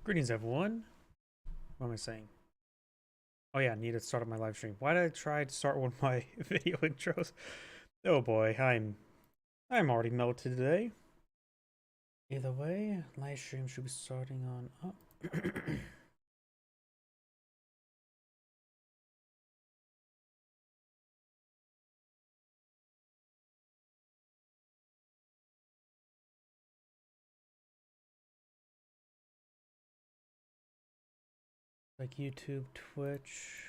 Greetings, everyone. What am I saying? Oh yeah, I need to start up my live stream. Why did I try to start one of my video intros? Oh boy, I'm already melted today. Either way, live stream should be starting on up. Like YouTube, Twitch,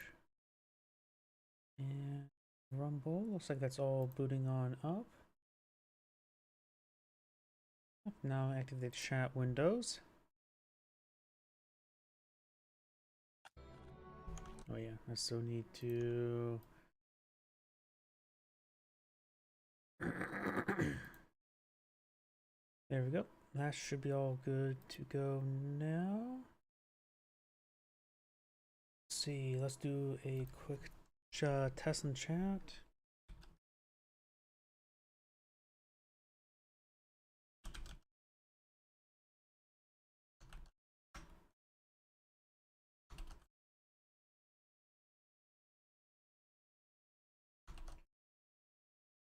and Rumble. Looks like that's all booting on up. Now activate chat windows. Oh yeah, I still need to there we go. That should be all good to go now. Let's see, let's do a quick test in chat.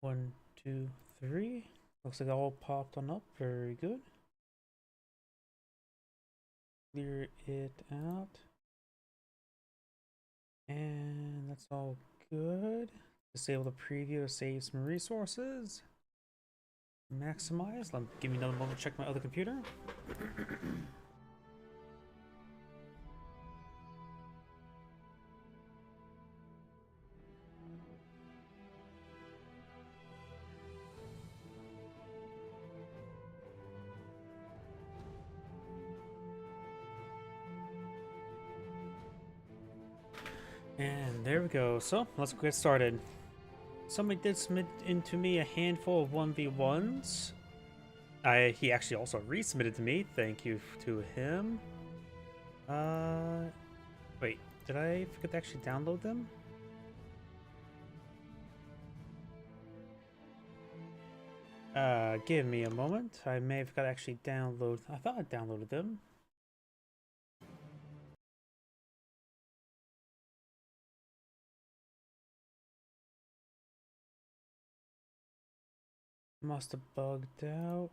One, two, three. Looks like it all popped on up. Very good. Clear it out. And that's all good. Disable the preview to save some resources. Maximize. Give me another moment to check my other computer. And there we go. So let's get started. Somebody did submit into me a handful of 1v1s. He actually also resubmitted to me. Thank you to him. Wait, did I forget to actually download them? Give me a moment. I may have got to actually download. I thought I downloaded them. Must have bugged out.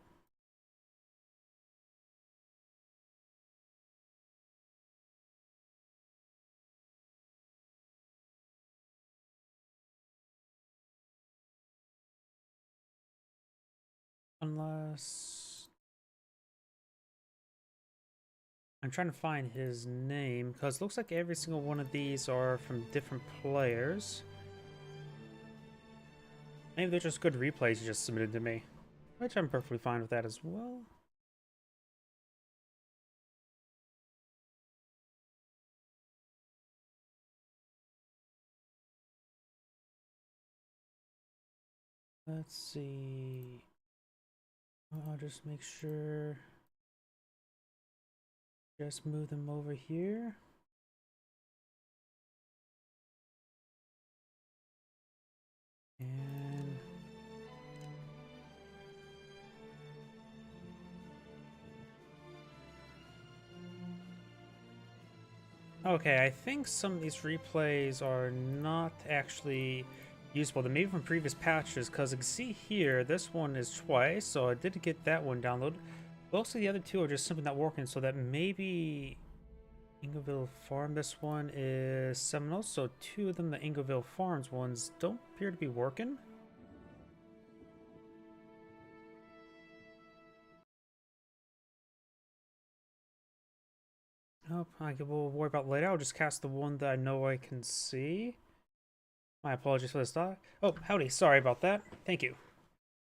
Unless I'm trying to find his name, because it looks like every single one of these are from different players. Maybe they're just good replays you just submitted to me, which I'm perfectly fine with that as well. Let's see. I'll just make sure. Just move them over here. And okay, I think some of these replays are not actually useful. They may be from previous patches, because I can see here, this one is twice, so I did get that one downloaded. Most of the other two are just simply not working, so that maybe Ingleville Farm, this one is Seminole, so two of them, the Ingleville Farms ones, don't appear to be working. Nope, we'll worry about later. I'll just cast the one that I know I can see. My apologies for this dog. Oh, howdy. Sorry about that. Thank you.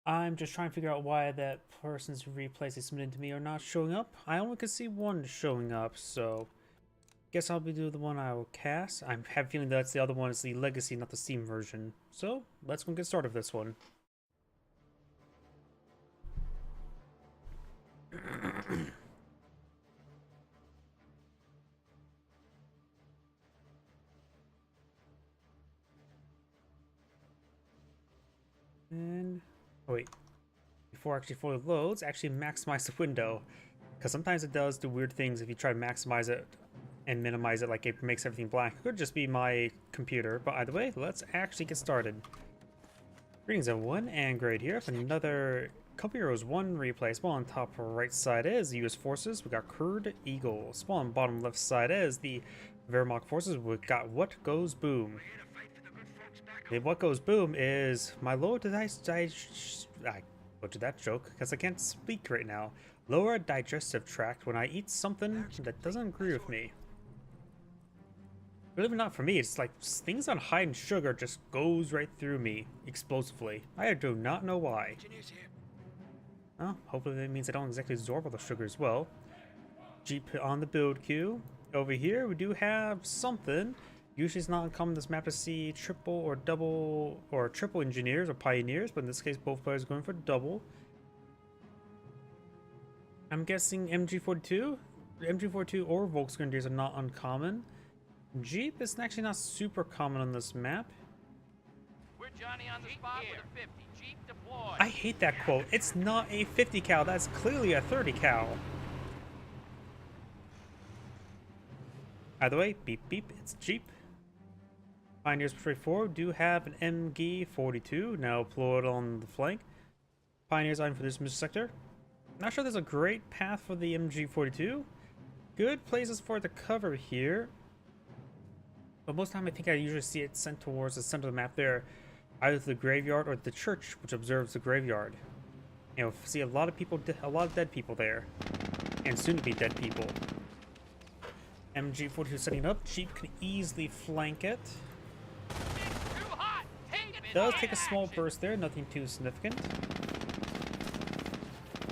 I'm just trying to figure out why that person's replays they submitted to me are not showing up. I only can see one showing up, so guess I'll be doing the one I will cast. I have a feeling that's the other one is the Legacy, not the Steam version. So let's go get started with this one. And oh wait, before actually fully loads, actually maximize the window. Because sometimes it does do weird things if you try to maximize it and minimize it, like it makes everything black. It could just be my computer, but either way, let's actually get started. Greetings everyone, and great here. Another couple heroes, one replay. Spawn on top right side is the US forces. We got Kurd Eagle. Spawn on bottom left side is the Wehrmacht forces. We got What Goes Boom. The What Goes Boom is, my lord, I butchered that joke because I can't speak right now. Lower digestive tract when I eat something that doesn't agree with me. Really not for me, it's like things on high in sugar just goes right through me explosively. I do not know why. Well, hopefully that means I don't exactly absorb all the sugar as well. Jeep on the build queue. Over here we do have something. Usually it's not uncommon this map to see triple or double or triple engineers or pioneers, but in this case both players are going for double. I'm guessing MG42? MG42 or Volksgrenadiers are not uncommon. Jeep is actually not super common on this map. We're Johnny on the spot with a 50. Jeep deployed. I hate that quote. It's not a 50 cal, that's clearly a 30 cal. Either way, beep beep, it's Jeep. Pioneers straightforward do have an MG42 now deployed on the flank. Pioneers eyeing for this mission sector. Not sure there's a great path for the MG42. Good places for it to cover here. But most of the time I think I usually see it sent towards the center of the map there. Either the graveyard or the church, which observes the graveyard. You know, see a lot of people, a lot of dead people there. And soon to be dead people. MG42 setting up. Jeep can easily flank it. Does take a small burst there, nothing too significant.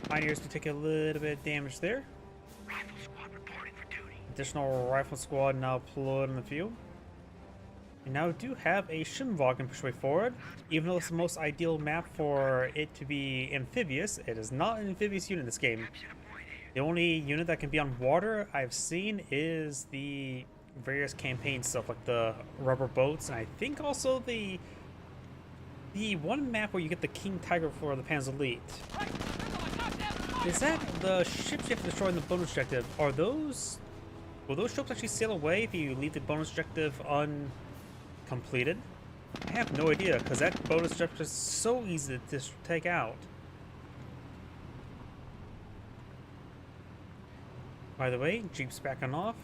Pioneers do take a little bit of damage there. Rifle squad reporting for duty. Additional rifle squad now deployed on the field. And now we do have a Schimwagen push way forward. Even though it's the most ideal map for it to be amphibious, it is not an amphibious unit in this game. The only unit that can be on water I've seen is the various campaign stuff, like the rubber boats, and I think also the one map where you get the King Tiger for the Panzer Elite. Is that the ships you have to destroy in the bonus objective? Will those ships actually sail away if you leave the bonus objective uncompleted? I have no idea, because that bonus objective is so easy to just take out. By the way, Jeep's backing off.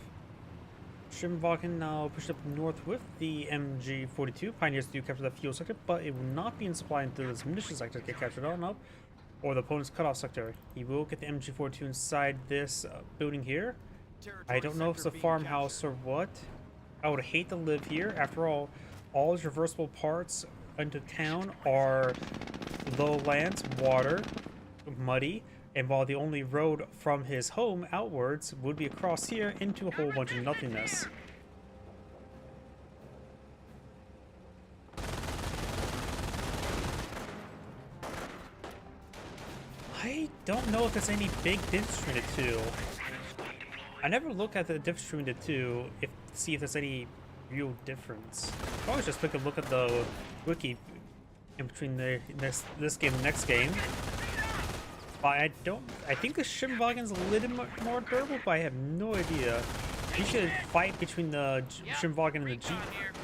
Schimwagen now pushed up north with the MG42. Pioneers do capture the fuel sector, but it will not be in supply until this munition sector get captured on up, or the opponent's cutoff sector. He will get the MG42 inside this building here. I don't know if it's a farmhouse or what. I would hate to live here. After all his reversible parts into town are lowlands, water, muddy, and while the only road from his home outwards would be across here into a whole bunch of nothingness. I don't know if there's any big difference between the two. I never look at the difference between the two to see if there's any real difference. I always just take a look at the wiki in between this game and the next game. But I think the Schimwagen's a little more durable, but I have no idea. You should fight between the Schimwagen and the Jeep,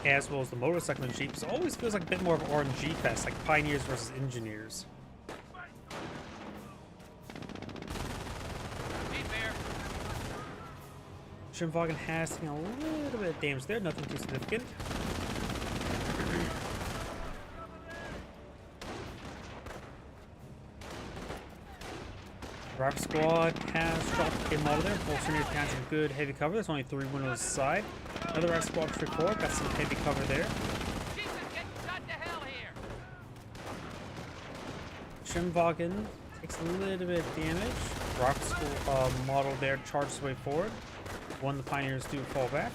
as well as the motorcycle and Jeeps. It always feels like a bit more of an RNG fest, like Pioneers versus Engineers. Schimwagen has taken a little bit of damage there, nothing too significant. Rifle squad has dropped a model there. Volksgrenadiers got some good heavy cover. There's only 3 windows aside. Another rifle squad straightforward, got some heavy cover there. Schimwagen takes a little bit of damage. Rifle squad model there charges his way forward. One of the Pioneers do fall back.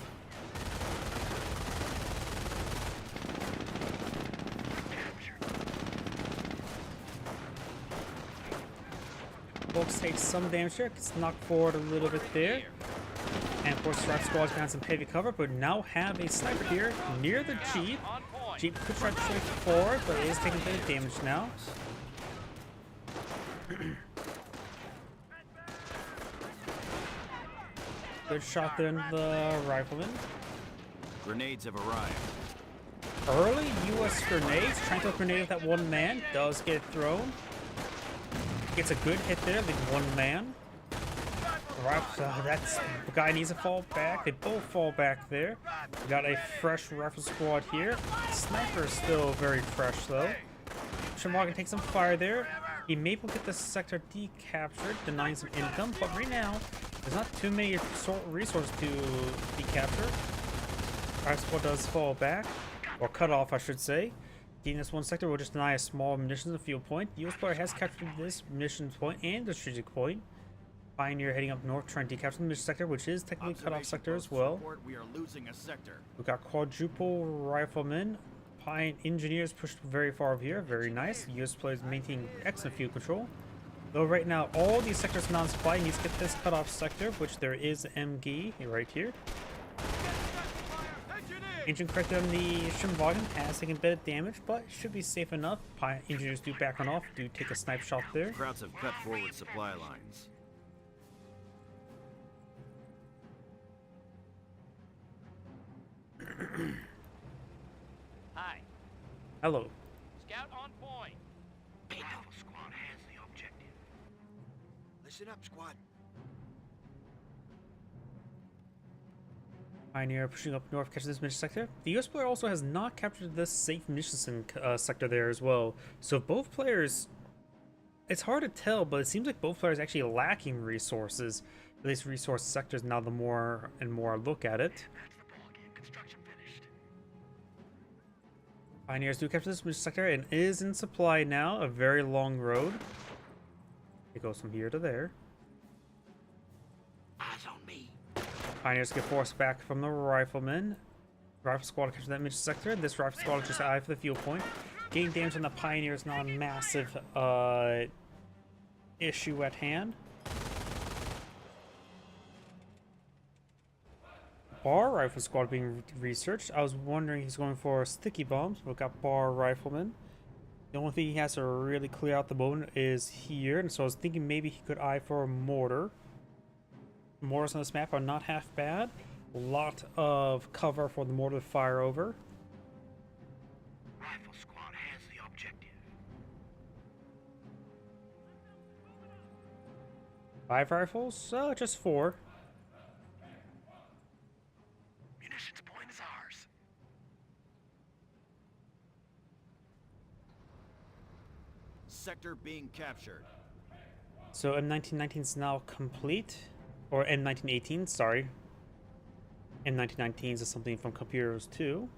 Volks takes some damage here, gets knocked forward a little bit there. And of course, the rifle squad's got some heavy cover, but now have a sniper here near the Jeep. Jeep could try to shoot forward, but it is taking a bit of damage now. Good shot there in the rifleman. Grenades have arrived. Early U.S. grenades. Trying to throw a grenade with that one man. Does get thrown. Gets a good hit there, leaving one man. That's the guy needs to fall back. They both fall back there. We got a fresh rifle squad here. Sniper is still very fresh though. Shimwa can take some fire there. He may will get this sector decaptured, denying some income, but right now there's not too many resources to decapture. Rifle squad does fall back, or cut off, I should say. Getting this one sector will just deny a small munitions and fuel point. The US player has captured this munitions point and the strategic point. Pioneer heading up north trying to capture the mission sector, which is technically cut off sector as well. We are losing a sector. We got quadruple riflemen. Engineers pushed very far over here. Very nice. US players maintaining excellent fuel control. Though right now all these sectors are non-supply, needs to get this cut off sector, which there is MG right here. Engine corrected on the Shimwagen has taken a bit of damage, but should be safe enough. Engineers do back on off, do take a snipe shot there. Krauts have cut forward supply lines. Hi. Hello. Scout on point. Rifle squad has the objective. Listen up, squad. Pioneer pushing up north, catches this mission sector. The US player also has not captured this safe munitions sector there as well. So both players, it's hard to tell, but it seems like both players actually lacking resources for these resource sectors now the more and more I look at it. That's the ball game. Construction finished. Pioneers do capture this mission sector and is in supply now, a very long road. It goes from here to there. Eyes on me. Pioneers get forced back from the riflemen. Rifle squad captures that mission sector. This rifle squad is just eye for the fuel point. Getting damage on the Pioneers, not a massive issue at hand. Bar rifle squad being researched. I was wondering he's going for sticky bombs. We've got bar rifleman. The only thing he has to really clear out the moment is here, and so I was thinking maybe he could eye for a mortar. Mortars on this map are not half bad. A lot of cover for the mortar to fire over. Rifle squad has the objective. 5 rifles? Just 4. Munitions point is ours. Sector being captured. So M1919 is now complete. Or M1918, sorry. M1919 is something from computers too.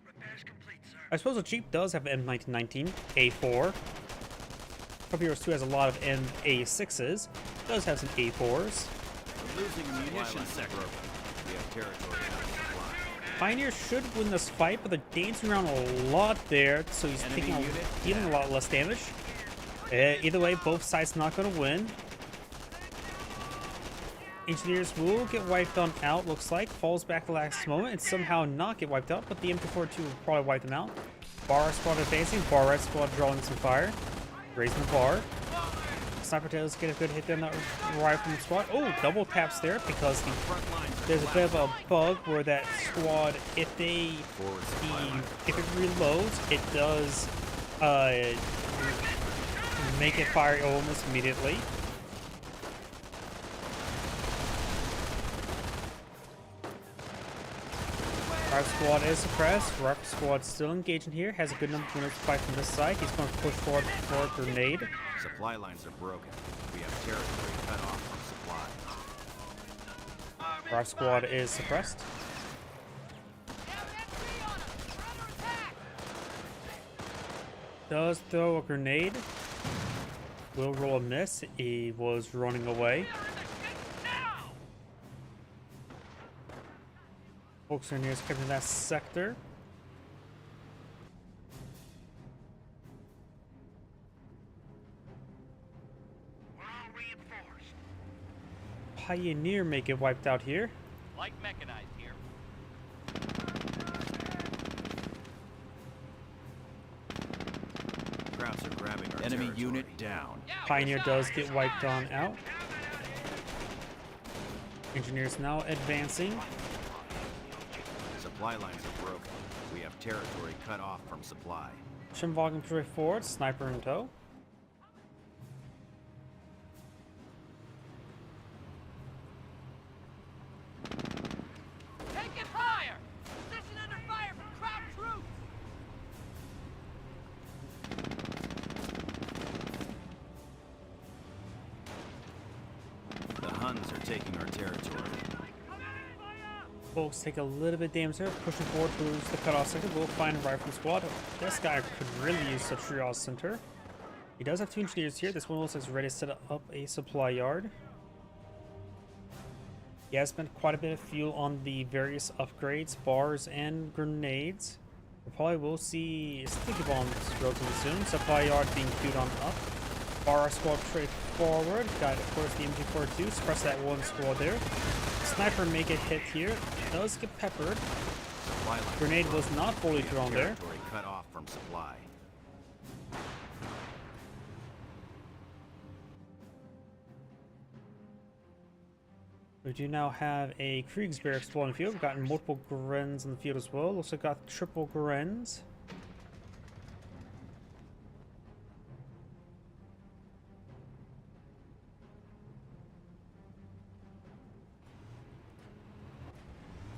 Repairs complete, sir. I suppose the Jeep does have M1919, A4. Computers 2 has a lot of MA6s. Does have some A4s. We're losing a munitions sector. We have territory out of supply. Pioneer should win this fight, but they're dancing around a lot there, so he's dealing a lot less damage. Either way, both sides not going to win. Engineers will get wiped on out, looks like. Falls back the last moment and somehow not get wiped out, but the M242 will probably wipe them out. Bar squad advancing, bar right squad drawing some fire. Raising the bar. Sniper tails get a good hit there on that rifleman squad. Oh, double taps there because there's a bit of a bug where that squad, if it reloads, it does make it fire almost immediately. Rifle squad is suppressed. Rifle squad still engaging here. Has a good number of units to fight from this side. He's going to push forward for a grenade. Supply lines are broken. We have territory cut off from supply. Rifle squad is suppressed. Does throw a grenade. Will roll a miss. He was running away. Folks are near capturing that sector. We're all reinforced. Pioneer may get wiped out here. Light mechanized here. Krauts are grabbing our Enemy territory. unit down. Pioneer does get wiped on out. Engineers now advancing. Supply lines are broken. We have territory cut off from supply. Sherman volume push forward, sniper in tow. Take it higher! Position under fire from crowd troops! The Huns are taking our territory. Folks take a little bit of damage there, pushing forward towards the cutoff center. We'll find a rifle squad. This guy could really use the triage center. He does have 2 engineers here. This one looks like he's ready to set up a supply yard. He has spent quite a bit of fuel on the various upgrades, bars, and grenades. We probably will see sticky bombs relatively soon. Supply yard being queued on up. Bar squad straight forward. Got, of course, the MG42. Suppress that one squad there. Sniper make a hit here. Does get peppered. Supply lines Grenade are broken. was not fully We have thrown there. territory cut off from supply. We do now have a Kriegsbeer spawn in the field. We've gotten multiple Grens in the field as well. Looks like got triple Grens.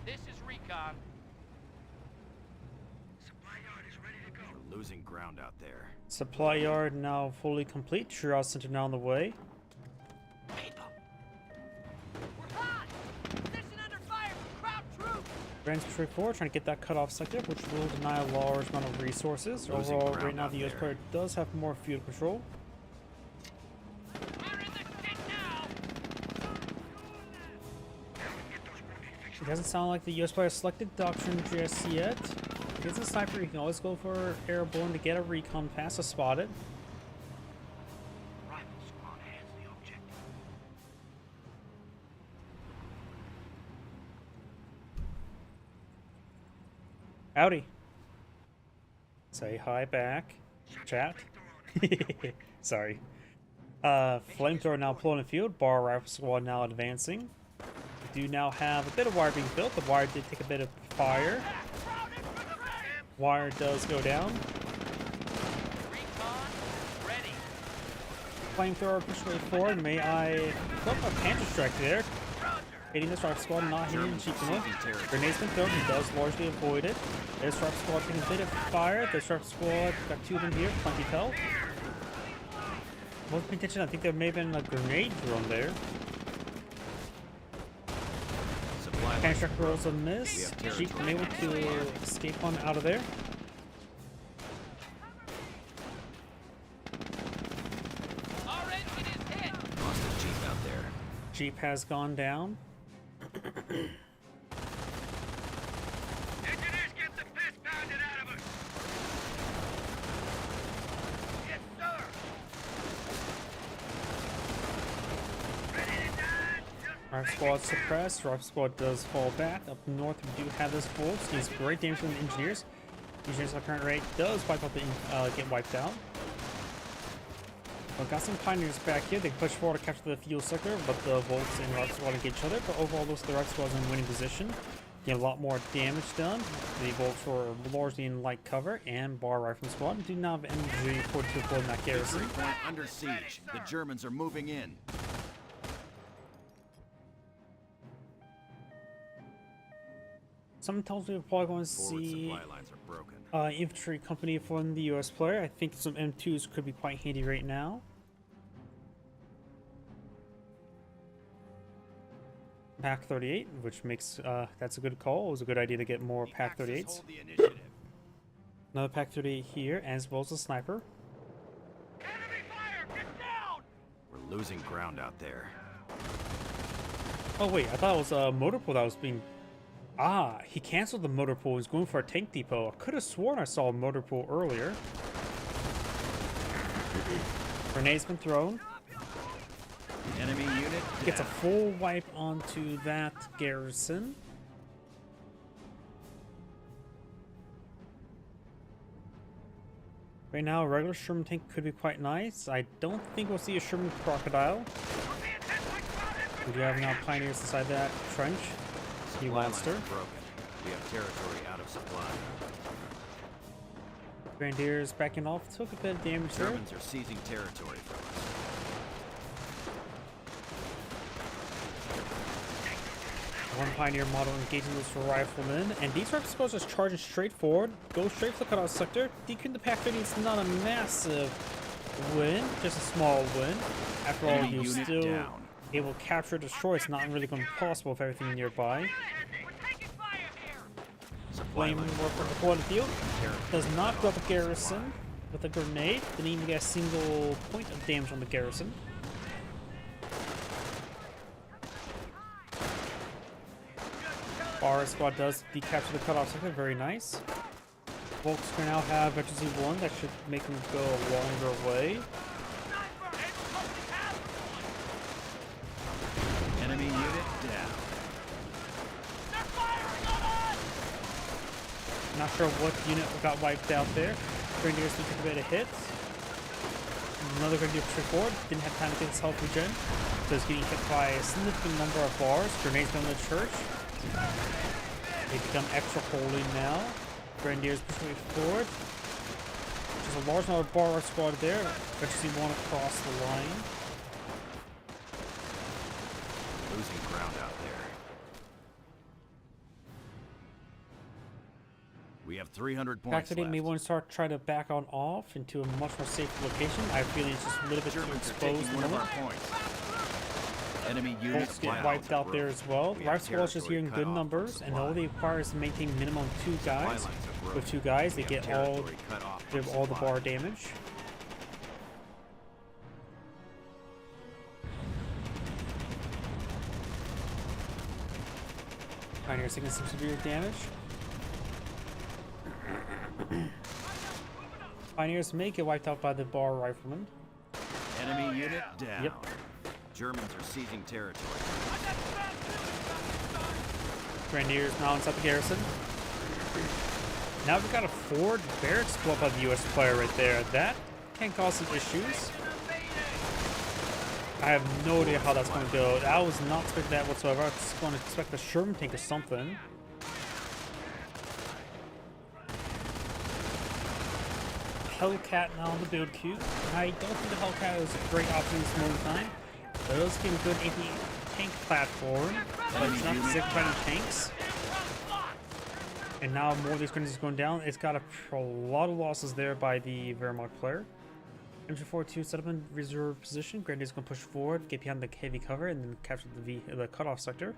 This is recon. Supply yard is ready to go. We're losing ground out there. Supply yard now fully complete. Triage center now on the way. People. We're hot! Position under fire from crowd troops! Grens straight forward, trying to get that cutoff sector, which will deny a large amount of resources. Losing Overall, ground right now out the US there. player does have more field control. We're in the shit now! Get those wounded fixed. It doesn't sound like the US player selected Doctrine just yet. Against a sniper, you can always go for airborne to get a recon pass to spot it. Rifle squad has the objective. Howdy. Say hi back. Chat. Sorry. Flamethrower now pulling the field. Bar rifle squad now advancing. We do now have a bit of wire being built. The wire did take a bit of fire. Wire does go down. Recon, ready. Flamethrower push way forward. May I flip a Panther strike there? Hitting this rifle squad, not hitting Germans cheap are enough. seizing territory. Grenade's been thrown. He does largely avoid it. This rifle squad taking a bit of fire. This rifle squad got 2 of them here. Plenty tell. Wasn't paying attention. I think there may have been a grenade thrown there. Supply Panther lines are strike rolls a broken. miss. We have Jeep territory unable now. to escape on out of there. Our engine is hit! Lost a Jeep out there. Jeep has gone down. Engineers, get the piss pounded out of us. Yes, sir. Ready to die? Rifle squad suppressed. Rifle squad does fall back. Up north, we do have this wolf. He's great damage from the engineers. Engineers at current rate does wipe out the get wiped out. We've got some pioneers back here. They push forward to capture the fuel sector, but the Volks and Rifle squad engage each other. But overall, looks like the Rifle squad's in winning position. Get a lot more damage done. The Volks were largely in light cover, and Bar Rifle squad do not have MG42 deployed in that garrison. Victory point under siege. The Germans are moving in. Someone tells me we're probably going to Forward see supply lines are broken. infantry company from the US player. I think some M2s could be quite handy right now. Pack 38, which makes that's a good call. It was a good idea to get more Pack The Axis 38s. hold the initiative. Another Pack 38 here, as well as a sniper. Enemy fire! Get down! We're losing ground out there. Oh wait, I thought it was a motor pool that was being. Ah, he canceled the motor pool. He's going for a tank depot. I could have sworn I saw a motor pool earlier. Grenade's been thrown. Enemy unit Gets a down. full wipe onto that garrison. Right now, a regular Sherman tank could be quite nice. I don't think we'll see a Sherman crocodile. We're being hit by crowd infantry. We do have now pioneers inside that trench. He Supply monster. lines are broken. We have territory out of supply. Grenadiers backing off. Took a bit of damage there. Germans are seizing territory from us. One pioneer model engaging those riflemen, and these rifles just charging straight forward, go straight for the cutoff sector. Decreasing the pack 50 is not a massive win, just a small win. After all, Enemy you're unit still down. able to capture, destroy. It's not really going to be possible with everything nearby. We're taking fire here! Supply Flame lines are work for the broken. forward field. Territory Does not cut go off up the from garrison with a grenade. Didn't even get a single point of damage on the garrison. Our squad does decapture the cutoff sector, very nice. Volks can now have Veteran Z1, that should make them go a longer way. Enemy unit down. They're firing on us! Not sure what unit got wiped out there. Grenadiers took a bit of hits. Another Grenadier pushed forward, didn't have time to get his health regen. So he's getting hit by a significant number of bars. Grenades going to the church. They become extra holy now. Grenadiers pushing forward. There's a large number of bar squad there. Eventually one across the line. Losing ground out there. We have 300 points Actually, left. may want to start trying to back on off into a much more safe location. I feel it's just a little bit too Germans are exposed taking at one the of our moment. points. Enemy units Folks get wiped out there as well. Rice Squad's just here in good numbers, and all they require is to maintain minimum 2 guys. With 2 guys, they get all the bar damage. Pioneers taking some severe damage. Pioneers may get wiped out by the bar riflemen. Enemy unit down. Yep. Germans are seizing territory. Grenadiers now inside the garrison. Now we've got a forward barracks blow up by the US player right there. That can cause some issues. I have no idea how that's going to go. I was not expecting that whatsoever. I was going to expect a Sherman tank or something. Hellcat now on the build queue. I don't think the Hellcat is a great option at this moment in time. It does give a good anti-tank platform, but it's not zip fighting tanks. And now more of these grenades going down. It's got a lot of losses there by the Wehrmacht player. MG42 set up in reserve position. Grenadiers going to push forward, get behind the heavy cover, and then capture the cutoff sector.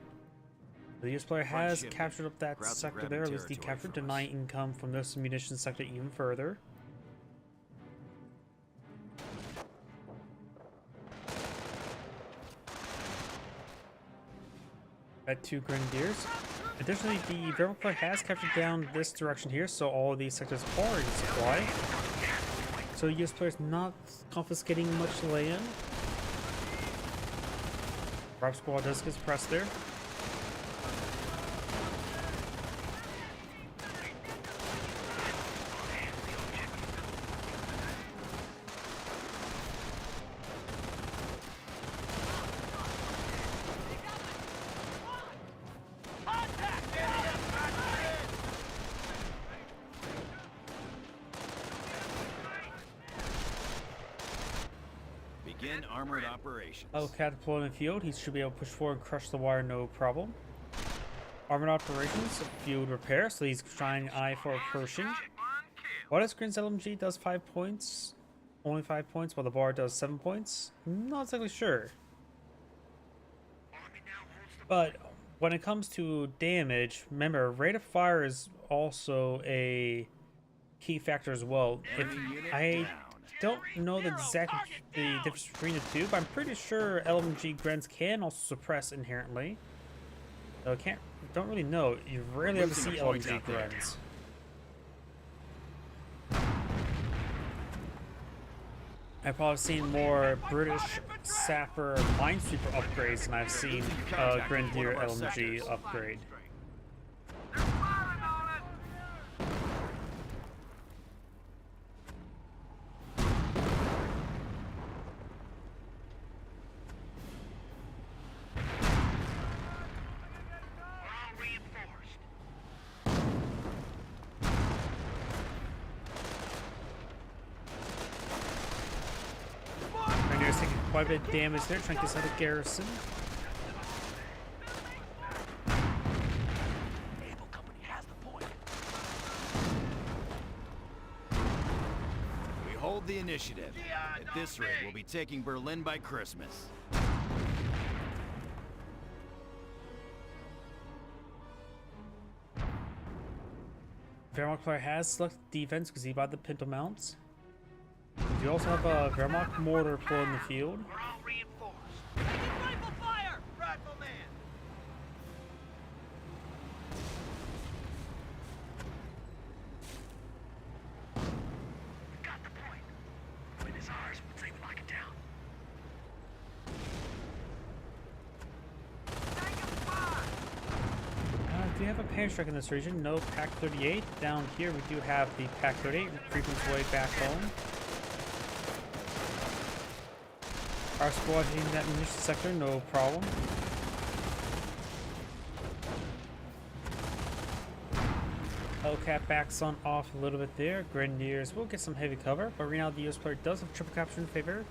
The US player has captured up that sector there, at least decaptured, denying income from this munitions sector even further. At 2 Grenadiers. Additionally, the Wehrmacht player has captured down this direction here, so all of these sectors are in supply. So US player's not confiscating much land. Rob squad does get pressed there. Begin armored operations. Hellcat deployed in the field. He should be able to push forward and crush the wire, no problem. Armored operations, field repair, so he's trying eye for a Pershing. What is Grin's LMG does 5 points? Only 5 points, while the bar does 7 points? Not exactly sure. But when it comes to damage, remember, rate of fire is also a key factor as well. If I don't know the exact difference between the two, but I'm pretty sure LMG Grens can also suppress inherently. So I don't really know. You rarely ever see LMG Grens. I've probably seen more British Sapper Minesweeper upgrades than I've seen Grenadier LMG upgrade. quite a bit of damage there, trying to get out of garrison. Able Company has the point. We hold the initiative. At this rate, we'll be taking Berlin by Christmas. Wehrmacht player has selected defense because he bought the pinto mounts. We also have a Wehrmacht mortar pull in the field. We're all reinforced. Taking rifle fire! Rifleman! We got the point. Win is ours once they lock it down. Do we have a pan strike in this region? No. Pack 38. Down here we do have the Pack 38 creeping its way back home. Our squad hitting that munition sector, no problem. Hellcat backs on off a little bit there. Grenadiers will get some heavy cover, but right now the US player does have triple capture in favor.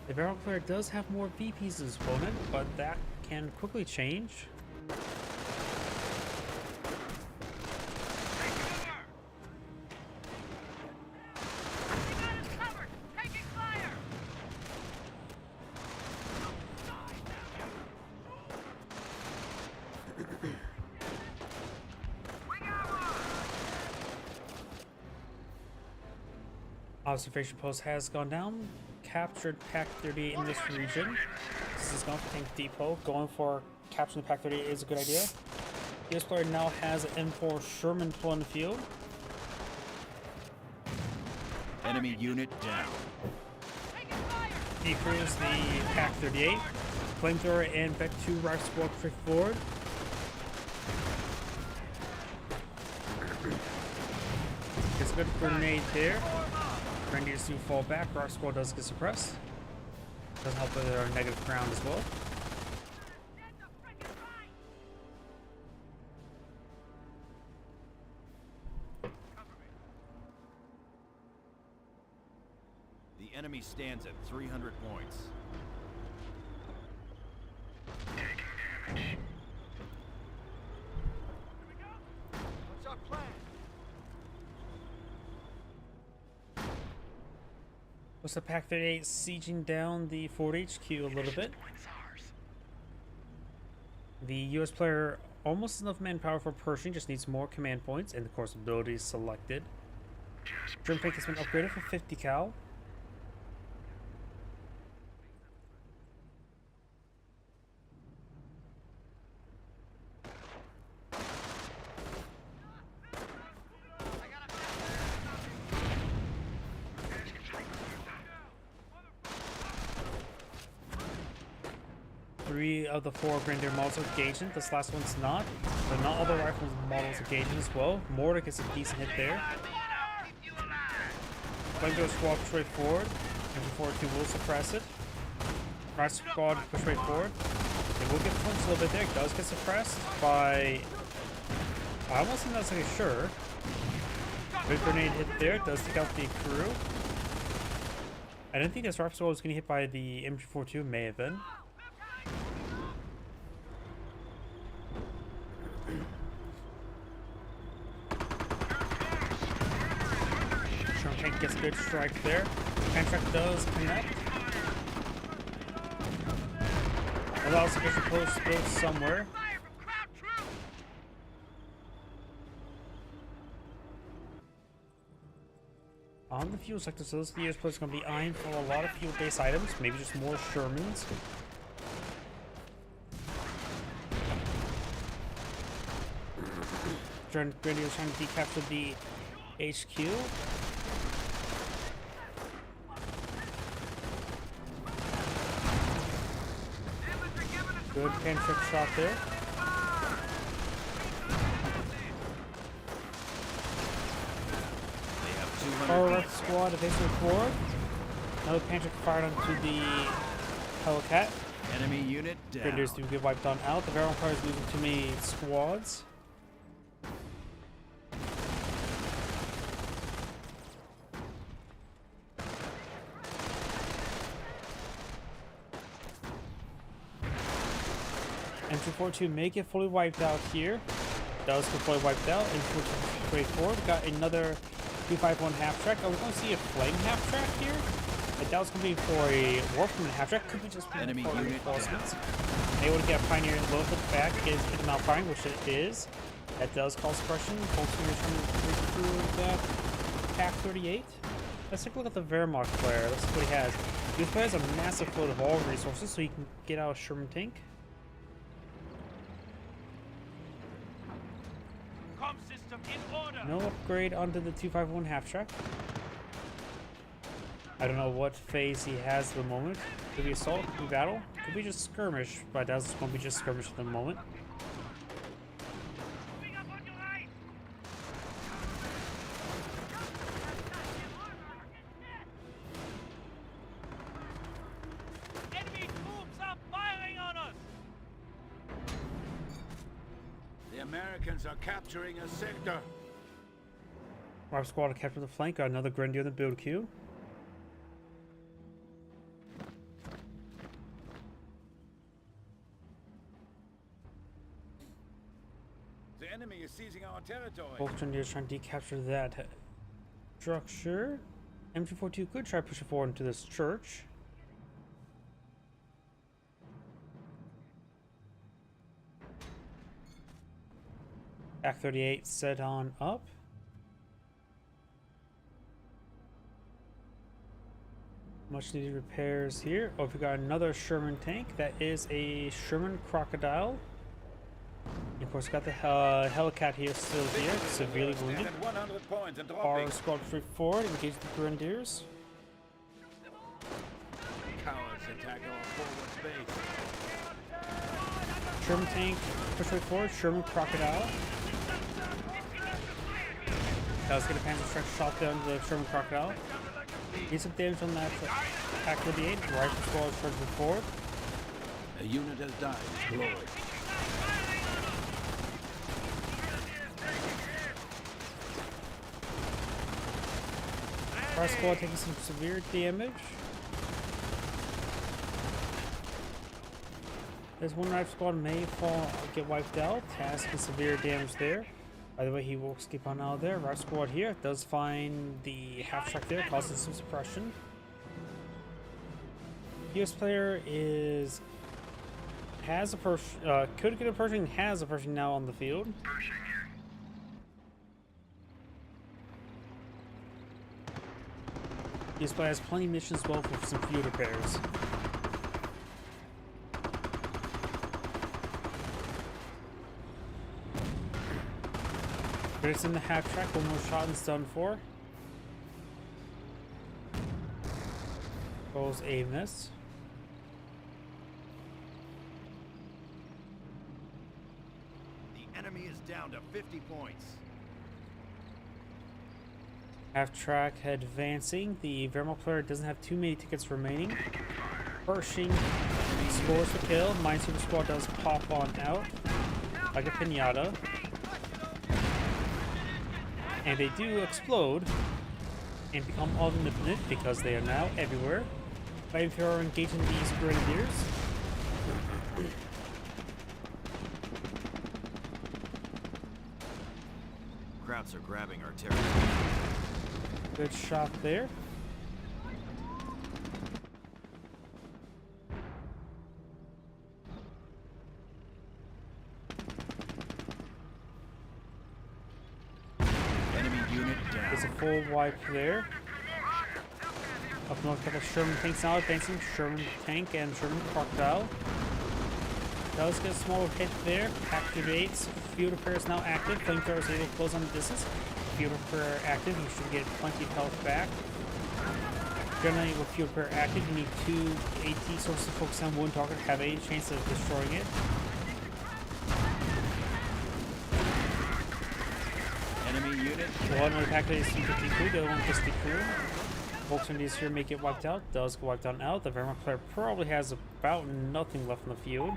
The Barrel player does have more VPs as his opponent, but that can quickly change. We got us covered! Taking fire! We got one! Observation post has gone down. Captured Pack 38 in this region. This is going for Tank Depot. Going for capturing the Pack 38 is a good idea. This player now has an M4 Sherman pull in the field. Enemy unit down. Taking fire! He clears the Pack 38. Flamethrower and Vec 2 Rife Squad push forward. Gets a good grenade there. Grenadiers do fall back. Rock Squad does get suppressed. Doesn't help with our negative ground as well. Dead the frickin' right! The enemy stands at 300 points. What's our plan? What's the Pack 38 sieging down the Fort HQ a little bit? Point's ours. The US player almost enough manpower for Pershing, just needs more command points, and of course abilities selected. German tank has been upgraded for 50 cal. Three of the four Grenadier models are gauging. This last one's not. But not all the rifle models are gauging as well. Mortar gets a decent hit there. Flamethrower squad push right forward. MG42 will suppress it. Rife squad push right forward. It will get flinched a little bit there. It does get suppressed by... I almost think that's like a sure. Big grenade hit there. It does take out the crew. I didn't think this Rife squad was getting hit by the MG42. May have been. Sherman tank gets a good strike there. Contract does connect. Allows sufficient post built somewhere. Fire from crowd troops! On the fuel sector, so this the US player is going to be eyeing for a lot of fuel-based items, maybe just more Shermans. Grenadier is trying to decapture the HQ. Good pan-trick shot there. They have 200 Power points. Ref squad advancing forward. Another pan-trick fired onto the Hellcat. Enemy unit down. Grenadiers do get wiped on out. The Barrel Empire is losing too many squads. M242 may get fully wiped out here. Does get fully wiped out. M244, we got another 251 half track. Oh, we're going to see a flame half track here. I doubt it's going to be for a warpman half track. Could be just for Enemy unit reinforcements. They would get a pioneer a little bit back. Is it malfiring, which it is. That does cause suppression. Boltzmann's trying to break through that Pack 38. Let's take a look at the Wehrmacht player. Let's see what he has. This player has a massive float of all resources, so he can get out a Sherman tank. Com system in order. No upgrade onto the 251 half track. I don't know what phase he has at the moment. Could be assault, could be battle, could be just skirmish, but that's going to be just skirmish at the moment. Moving up on your right. Enemy troops are firing on us. The Americans are capturing a sector. Rival squad to capture the flank. Got another Grenadier in the build queue. The enemy is seizing our territory. Both Grenadiers trying to decapture that structure. M242 could try pushing forward into this church. Pack 38 set on up. Much needed repairs here. Oh, we got another Sherman tank. That is a Sherman Crocodile. And of course, got the Hellcat here still here, severely wounded. 100 points and Our squad straight forward, engage the Grenadiers. Cowards attack our forward base. Sherman tank, push right forward. Sherman Crocodile. Does get a panzer strike shot down to the Sherman Crocodile. Needs some damage on that Pack 38. Rifle squad charging forward. A unit has died. Glory. Our squad taking some severe damage. There's one rifle squad may get wiped out. Has some severe damage there. By the way, he will escape on out of there. Rifle squad here does find the half track there, causing some suppression. US player could get a Pershing, has a Pershing now on the field. US player has plenty of missions as well for some field repairs. But it's in the half track, one more shot and it's done for. Goes a miss. The enemy is down to 50 points. Half track advancing. The Wehrmacht player doesn't have too many tickets remaining. Pershing scores the kill. Mine Super Squad does pop on out like a pinata. And they do explode and become omnipotent because they are now everywhere. But if you're engaging these Grenadiers, Krauts are grabbing our territory. good shot there. Enemy unit down. There's a full wipe there. Up north, a couple of Sherman tanks now advancing. Sherman tank and Sherman Crocodile. Does get a small hit there. Activates. Field repair is now active. Flamethrower is able to close on the distance. Field repair active. You should get plenty of health back. Generally, with field repair active, you need 2 AT sources to focus on one target, have a chance of destroying it. Enemy unit. One with Pack is C-52, the other one is the Volkswagen here may get wiped out. Does get wiped out. The Wehrmacht player probably has about nothing left in the field.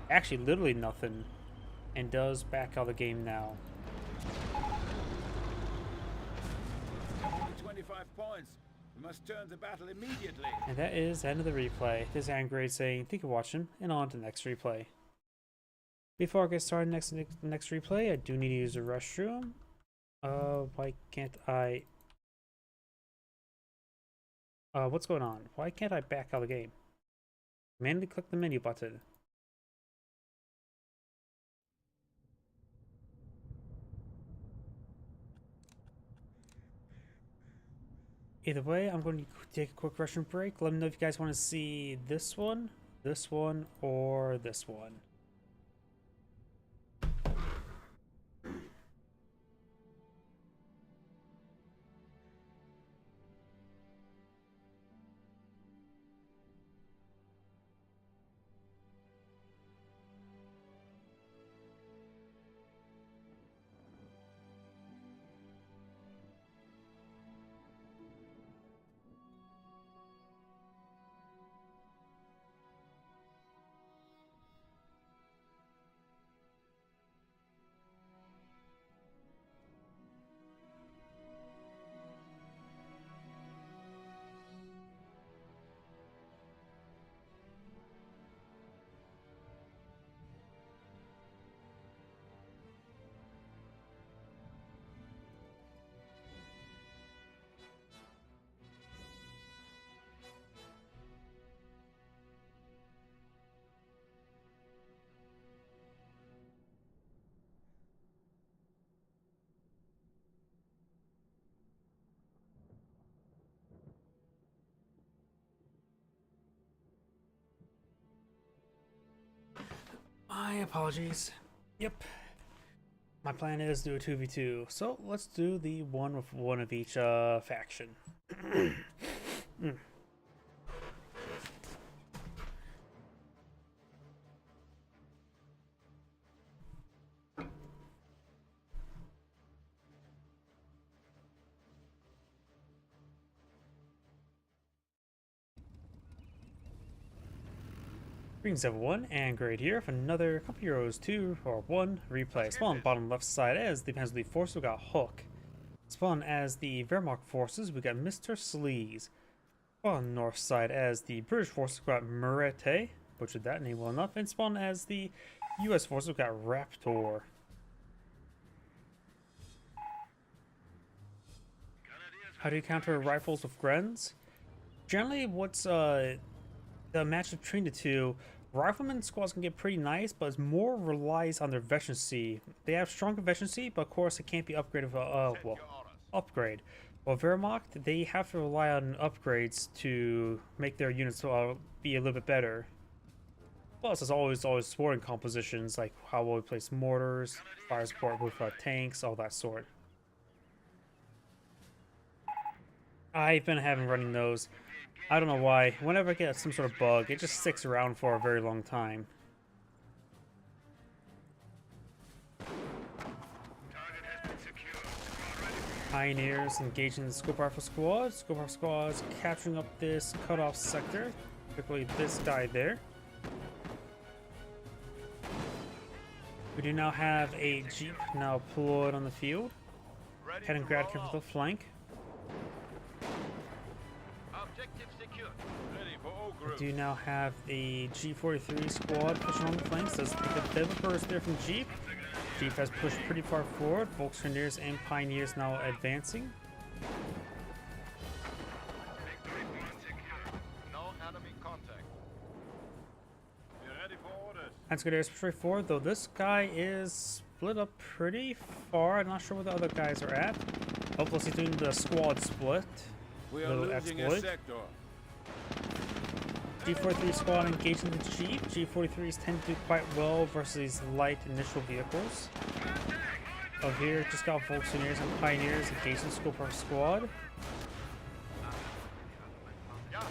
Actually, literally nothing. And does back out of the game now. 25 points. We must turn the battle immediately. And that is the end of the replay. This is Angry saying thank you for watching, and on to the next replay. Before I get started next replay, I do need to use the restroom. Why can't I? What's going on? Why can't I back out of the game? Manually click the menu button. Either way, I'm going to take a quick restroom break. Let me know if you guys want to see this one, or this one. My apologies. Yep. My plan is to do a 2v2, so let's do the one with one of each faction. Greetings everyone, and Great here for another couple Heroes 2 or 1 replay. Spawn bottom left side as the Pote du Force, we got Hook. Spawn as the Wehrmacht forces, we got Mr. Sleaze. Spawn north side as the British forces, we got Murete, butchered that name well enough. And spawn as the US forces, we got Raptor. How do you counter rifles with Grens? Generally, what's the match between the two, Rifleman squads can get pretty nice, but it more relies on their veterancy. They have stronger veterancy, but of course it can't be upgraded with upgrade. Well, Wehrmacht, they have to rely on upgrades to make their units be a little bit better. Plus, there's always supporting compositions, like how will we place mortars, fire support with tanks, all that sort. I've been having running those. I don't know why. Whenever I get some sort of bug, it just sticks around for a very long time. Pioneers engaging the Scope Rifle Squad. Scope Rifle Squad's capturing up this cutoff sector, particularly this guy there. We do now have a Jeep now deployed on the field. Heading grab for the flank. We do now have a G43 squad pushing on the flanks. Does pick up developers there from Jeep. Jeep has pushed pretty far forward. Volksgrenadiers and Pioneers now advancing. No enemy contact. We're ready for orders. Grenadiers push forward, though this guy is split up pretty far. I'm not sure where the other guys are at. Hopefully he's doing the squad split. We are losing a sector. G43 squad engaging the Jeep. G43s tend to do quite well versus these light initial vehicles. Over here, just got Volksgrenadiers and Pioneers engaging the Scope Rifle Squad.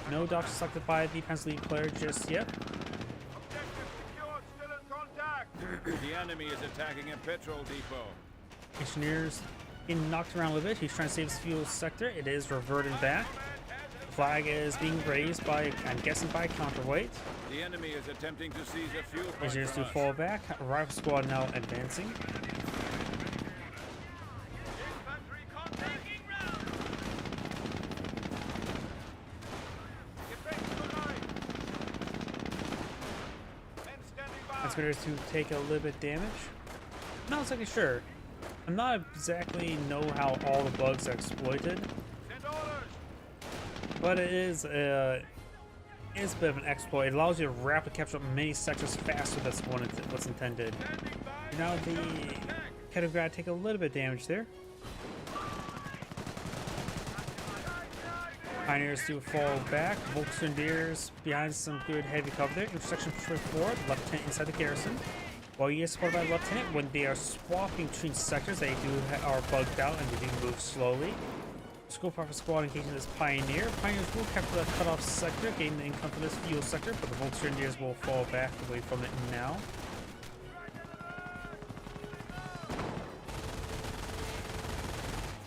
No docks selected by the Pennsylvania player just yet. The enemy is attacking a petrol depot. Engineers getting knocked around a little bit. He's trying to save his fuel sector. It is reverting back. Flag is being raised by, I'm guessing, by counterweight. The enemy is attempting to seize a fuel point. Engineers do fall back. Rifle squad now advancing. Transmitters to take a little bit damage. I'm not exactly sure. I'm not exactly know how all the bugs are exploited, Send orders! but it is a bit of an exploit. It allows you to rapidly capture up many sectors faster than what's intended. Now the category take a little bit of damage there. Pioneers do fall back. Volksgrenadiers behind some good heavy cover there. Intersection push forward. Lieutenant inside the garrison. While you are supported by Lieutenant, when they are swapping between sectors, they are bugged out and they do move slowly. School Prophet Squad engaging this Pioneer. Pioneers will capture the cutoff sector, gain the income for this fuel sector, but the Volksgrenadiers will fall back away from it now.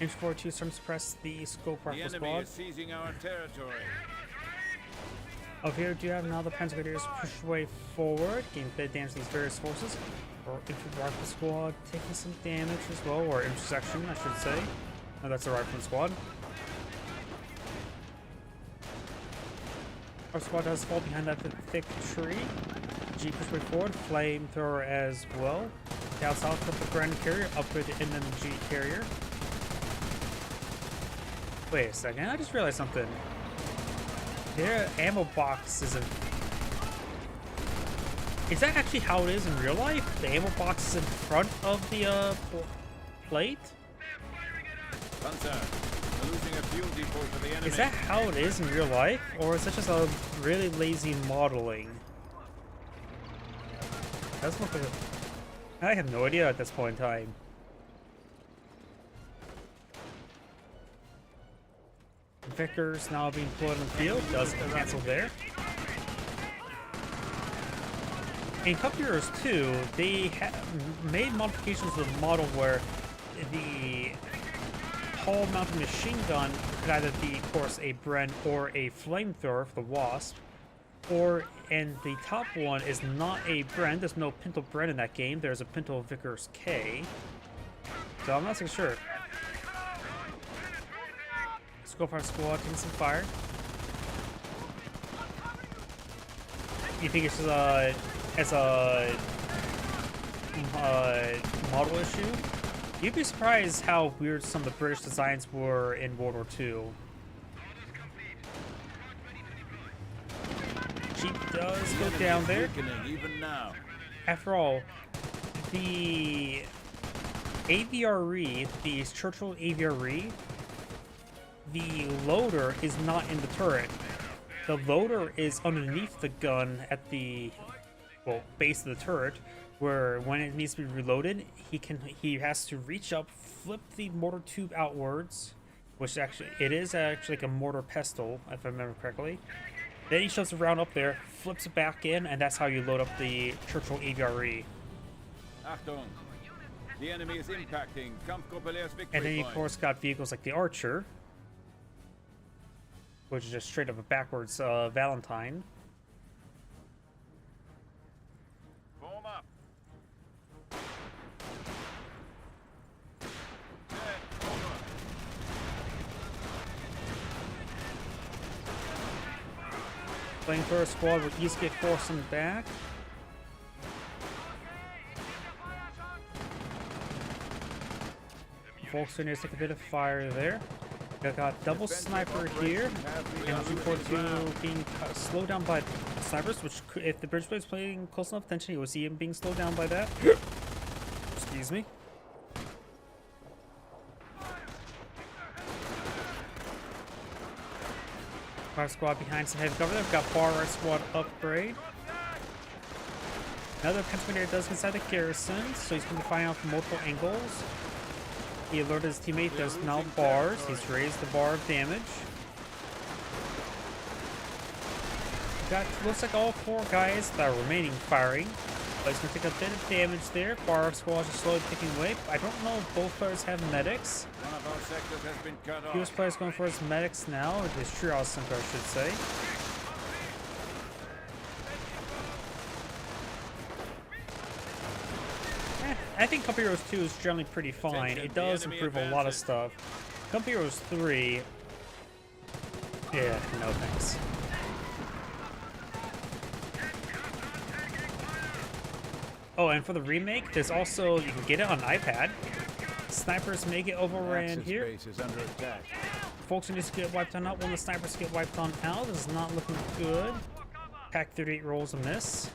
Inch 42 starting to suppress the Scope The Rifle enemy Squad. is seizing our territory. Up here, do you have now the Panzergrenadiers push away forward, gain a bit of damage to these various forces. Or Infantry Rifle Squad taking some damage as well, or intersection, I should say. No, that's a Rifleman Squad. Our squad does fall behind that thick tree. G push way forward, flamethrower as well. Down south with the Grand Carrier, upgrade to NMG Carrier. Wait a second, I just realized something. Their ammo box is in... Is that actually how it is in real life? The ammo box is in front of the plate? Panzer, we're losing a fuel depot to the enemy. Is that how it is in real life? Or is it just a really lazy modeling? That's what I have no idea at this point in time. Vickers now being deployed in the field, does cancel there. In Cup Heroes 2, they made modifications to the model where the hull mounted machine gun could either be, of course, a Bren or a flamethrower for the Wasp, or, and the top one is not a Bren. There's no Pinto Bren in that game. There's a Pinto Vickers K. So I'm not so sure. Scope Squad taking some fire. You think it's just as a model issue? You'd be surprised how weird some of the British designs were in World War II. Jeep does go down there. Even now. After all, the AVRE, the Churchill AVRE, the loader is not in the turret. The loader is underneath the gun at the, well, base of the turret, where when it needs to be reloaded, he has to reach up, flip the mortar tube outwards, which actually it is actually like a mortar pestle, if I remember correctly. Then he shoves the round up there, flips it back in, and that's how you load up the Churchill AVRE. Achtung. The enemy is impacting Kampfgruppe Leer's victory And then you, of point. course, got vehicles like the Archer, which is just straight up a backwards Valentine. Form up. Dead. Over. Flamethrower squad will easily get forced them back. Volksgrenadiers take a bit of fire there. They got double sniper here, and looking forward to being slowed down by snipers, which could, if the British player is playing close enough attention, you will see him being slowed down by that. Excuse me. Fire squad behind some heavy cover. They've got bar right squad upgrade. Another Panzergrenadier does inside the garrison, so he's going to be firing out from multiple angles. He alerted his teammate there's now bars. He's raised the bar of damage. Got, looks like all four guys that are remaining firing. But he's going to take a bit of damage there. Bar of squad is slowly picking away. I don't know if both players have medics. One of our sectors has been cut off. US player's going for his medics now, or his triage center, I should say. I think Cup Heroes 2 is generally pretty fine. It does improve a lot of stuff. Cup Heroes 3... Yeah, no thanks. Oh, and for the remake, there's also, you can get it on iPad. Snipers may get overran Access here. base is under attack. Folks need to get wiped on out. One of the snipers get wiped on out. This is not looking good. Pack 38 rolls a miss.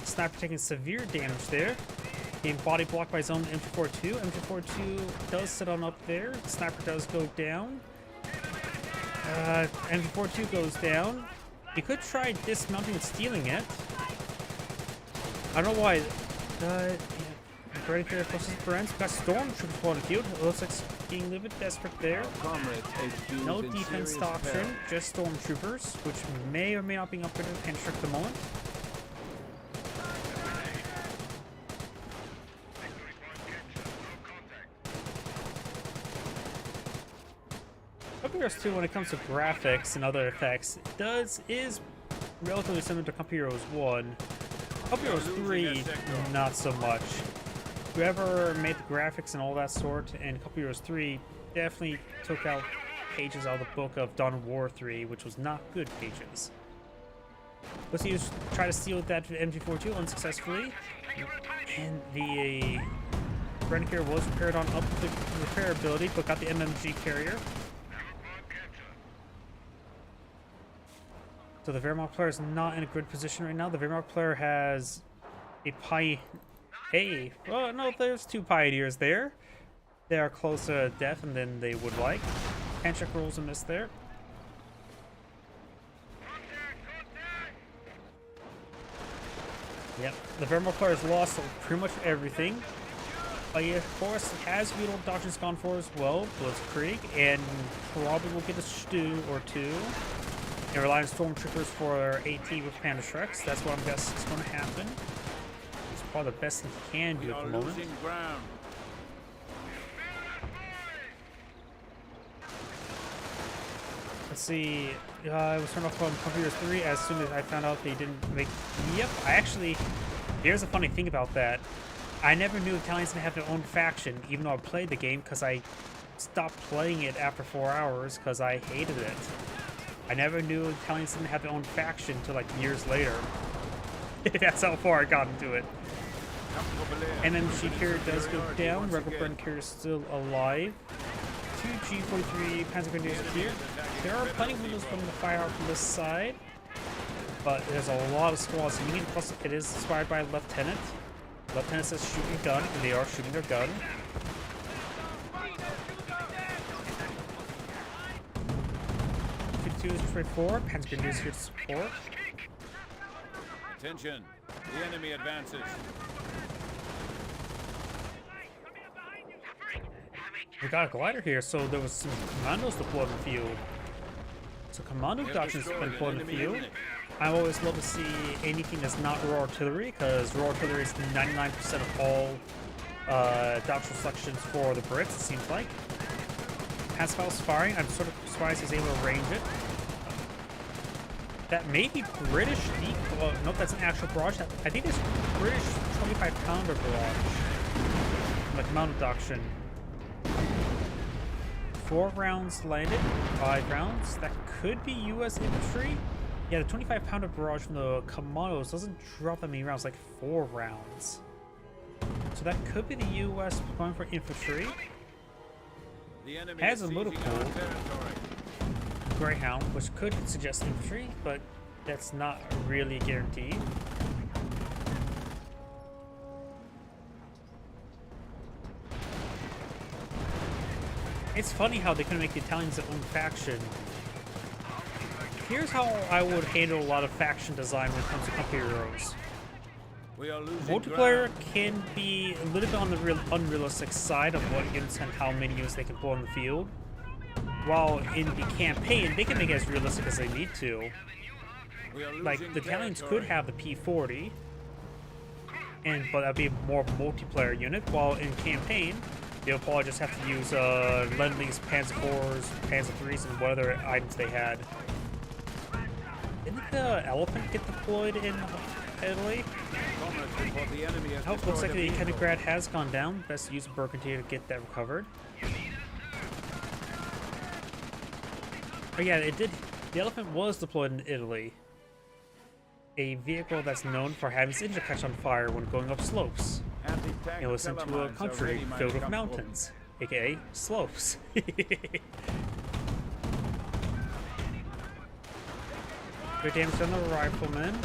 Sniper taking severe damage there. Being body blocked by his own M242. M242 does sit on up there. Sniper does go down. M242 goes down. You could try dismounting and stealing it. I don't know why. Yeah. Ready for forces friends. Got stormtroopers on the field. It looks like it's being a little bit desperate there. Comrades HQ No is in defense serious doctrine, peril. just stormtroopers, which may or may not be upgraded to Panther at the moment. Company Heroes 2, when it comes to graphics and other effects, is relatively similar to Company Heroes 1. Company Heroes 3, not so much. Whoever made the graphics and all that sort in Company Heroes 3 definitely took out pages out of the book of Dawn of War 3, which was not good pages. Let's use try to steal that MG42 unsuccessfully, and the Bren carrier was repaired on up the repairability, but got the MMG carrier. So the Wehrmacht player is not in a good position right now. The Wehrmacht player has a well, no, there's two pioneers there. They are closer to death than they would like. Handcheck rolls a miss there. Yep, the Wehrmacht player has lost pretty much everything. He, of course, has feudal doctrines gone for as well, Blitzkrieg, and probably will get a stew or two. And rely on stormtroopers for AT with Panda Shreks. That's what I'm guessing is going to happen. It's probably the best he can do We at are the moment. losing ground. Let's see. I was turned off on Company Heroes 3 as soon as I found out they didn't make. Yep, I actually. Here's a funny thing about that. I never knew Italians didn't have their own faction, even though I played the game, because I stopped playing it after 4 hours because I hated it. I never knew Italians didn't have their own faction until like years later. That's how far I got into it. MMG carrier does go down. Rebel Bren carrier is still alive. 2 G43 Panzer Grenadiers here. There are plenty of windows from the fire out from this side, but there's a lot of squads union. Plus, it is inspired by a lieutenant. Lieutenant says shoot your gun, and they are shooting their gun. Is 24. Panzer Grenadiers here to support. Attention, the enemy advances. We got a glider here, so there was some commandos deployed in the field. So commando doctrines been deployed in the field. I always love to see anything that's not raw artillery, because raw artillery is 99% of all doctrinal selections for the Brits, it seems like. Pascal's firing. I'm sort of surprised he's able to range it. That may be British deep. Well, nope, that's an actual barrage. I think it's British 25-pounder barrage. The commando doctrine. 4 rounds landed. 5 rounds. That could be U.S. infantry. Yeah, the 25-pounder barrage from the commandos doesn't drop that many rounds, like 4 rounds. So that could be the U.S. going for infantry. The enemy Has is a little seizing our pool. territory. Greyhound, which could suggest infantry, but that's not really guaranteed. It's funny how they couldn't make the Italians their own faction. Here's how I would handle a lot of faction design when it comes to Company Heroes. We are losing Multiplayer ground. can be a little bit on the unrealistic side of what units and how many units they can pull on the field. While in the campaign, they can make it as realistic as they need to. We are Like, losing the Italians territory. could have the P40, but that'd be more of a multiplayer unit, while in campaign, they'll probably just have to use Lend-Lease, Panzer IVs, Panzer IIIs, and what other items they had. Didn't the Elephant get deployed in Italy? Comrades report the enemy has Oh, looks like destroyed the a vehicle. Kenigrad has gone down. Best use Burgundy to get that recovered. Oh yeah, it did. The Elephant was deployed in Italy. a vehicle that's known for having its engine catch on fire when going up slopes. Anti-tank You listen to a Kellermans are country ready, mein filled with Kampf- mountains, aka slopes. Good damage on the rifleman.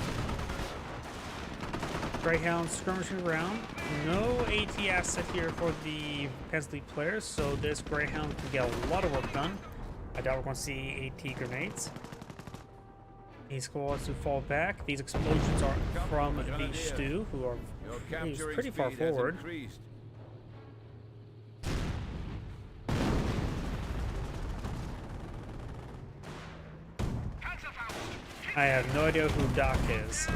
Greyhound skirmishing around. No AT asset here for the Pesley players, so this Greyhound can get a lot of work done. I doubt we're going to see AT grenades. These squads who fall back. These explosions are from the Stu, who are Your he's capturing pretty far speed has forward. increased. I have no idea who Doc is.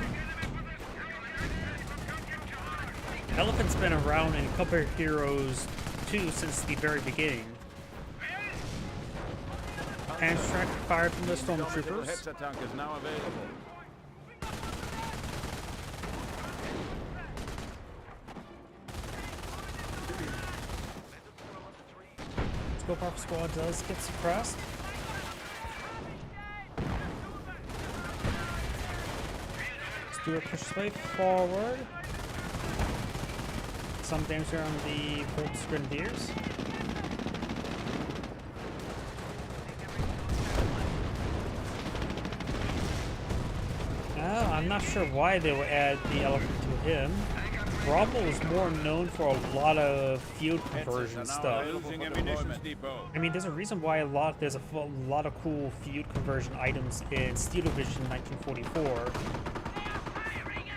Elephant's been around in a couple of Heroes 2 since the very beginning. Hand track fired from the stormtroopers. Hetzer tank is now available. Scope off squad does get suppressed. Stewart pushes way forward. Some damage here on the Bolt's Grenadiers. I'm not sure why they would add the elephant to him. Rommel is more known for a lot of field conversion stuff. Losing ammunition depot. I mean, there's a reason why there's a lot of cool field conversion items in Steel Division 1944,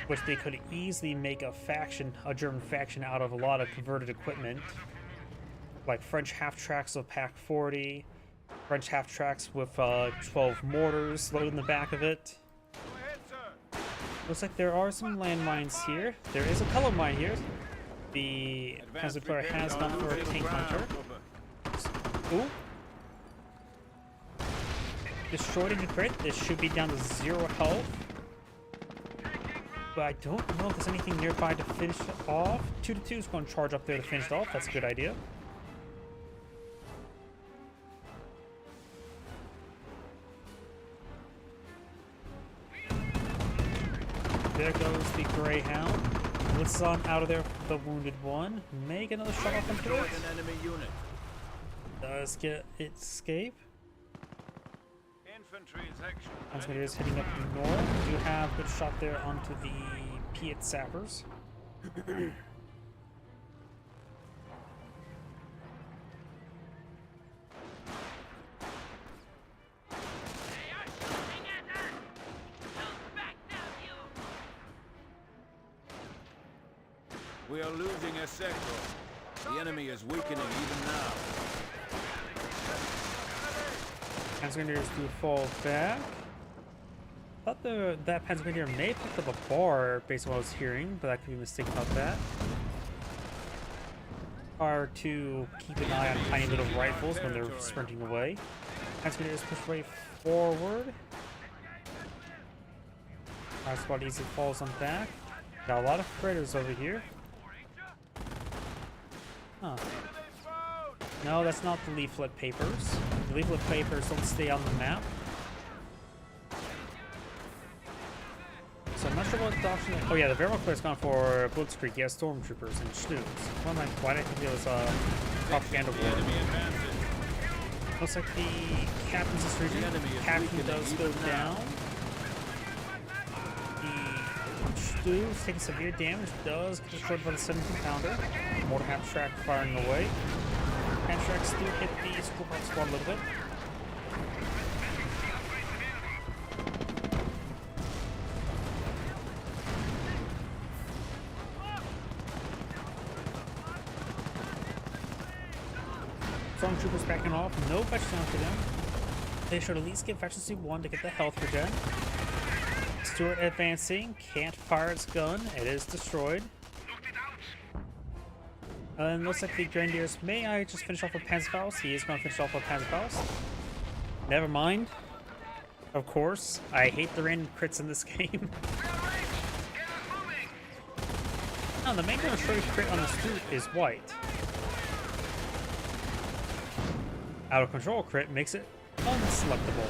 which they could easily make a German faction out of a lot of converted equipment, like French half tracks of Pack 40, French half tracks with 12 mortars loaded in the back of it. Looks like there are some landmines here. There is a color mine here. The Peasant player has gone for a tank hunter. Ooh. Destroyed in a crit. This should be down to 0 health. But I don't know if there's anything nearby to finish it off. 2-2 is going to charge up there to finish it off. That's a good idea. There goes the Greyhound. Blitz on out of there for the wounded one. Make another shot off into it. An enemy unit. Does get escape. Infantry section. Huntsman is hitting up north. Do have a good shot there onto the Piet Sappers. We are losing a sector. The enemy is weakening even now. Panzergrenadiers do fall back. Thought that Panzergrenadier may have picked up a bar based on what I was hearing, but I could be mistaken about that. Hard to keep an eye on tiny little rifles when they're sprinting away. Panzergrenadiers push way forward. Our squad easily falls on back. Got a lot of critters over here. Huh. No, that's not the leaflet papers. The leaflet papers don't stay on the map. So I'm not sure what the option is. Oh yeah, the Wehrmacht player's gone for Blitzkrieg. He has stormtroopers and Stu's. Why did I think it was a propaganda war? Looks like the captain's this region. Captain does go down. The Stu is taking severe damage. Does get destroyed by the 17-pounder. Mortar half track firing away. Half tracks do hit the school park squad a little bit. Stormtroopers backing off. No fetch down for them. They should at least get efficiency 1 to get the health regen. Stuart advancing. Can't fire its gun. It is destroyed. And looks like the Grenadiers. May I just finish off with Panzerfaust? He is going to finish off with Panzerfaust. Never mind. Of course. I hate the random crits in this game. No, the main destroy crit on the Stuart is white. Out of control crit makes it unselectable.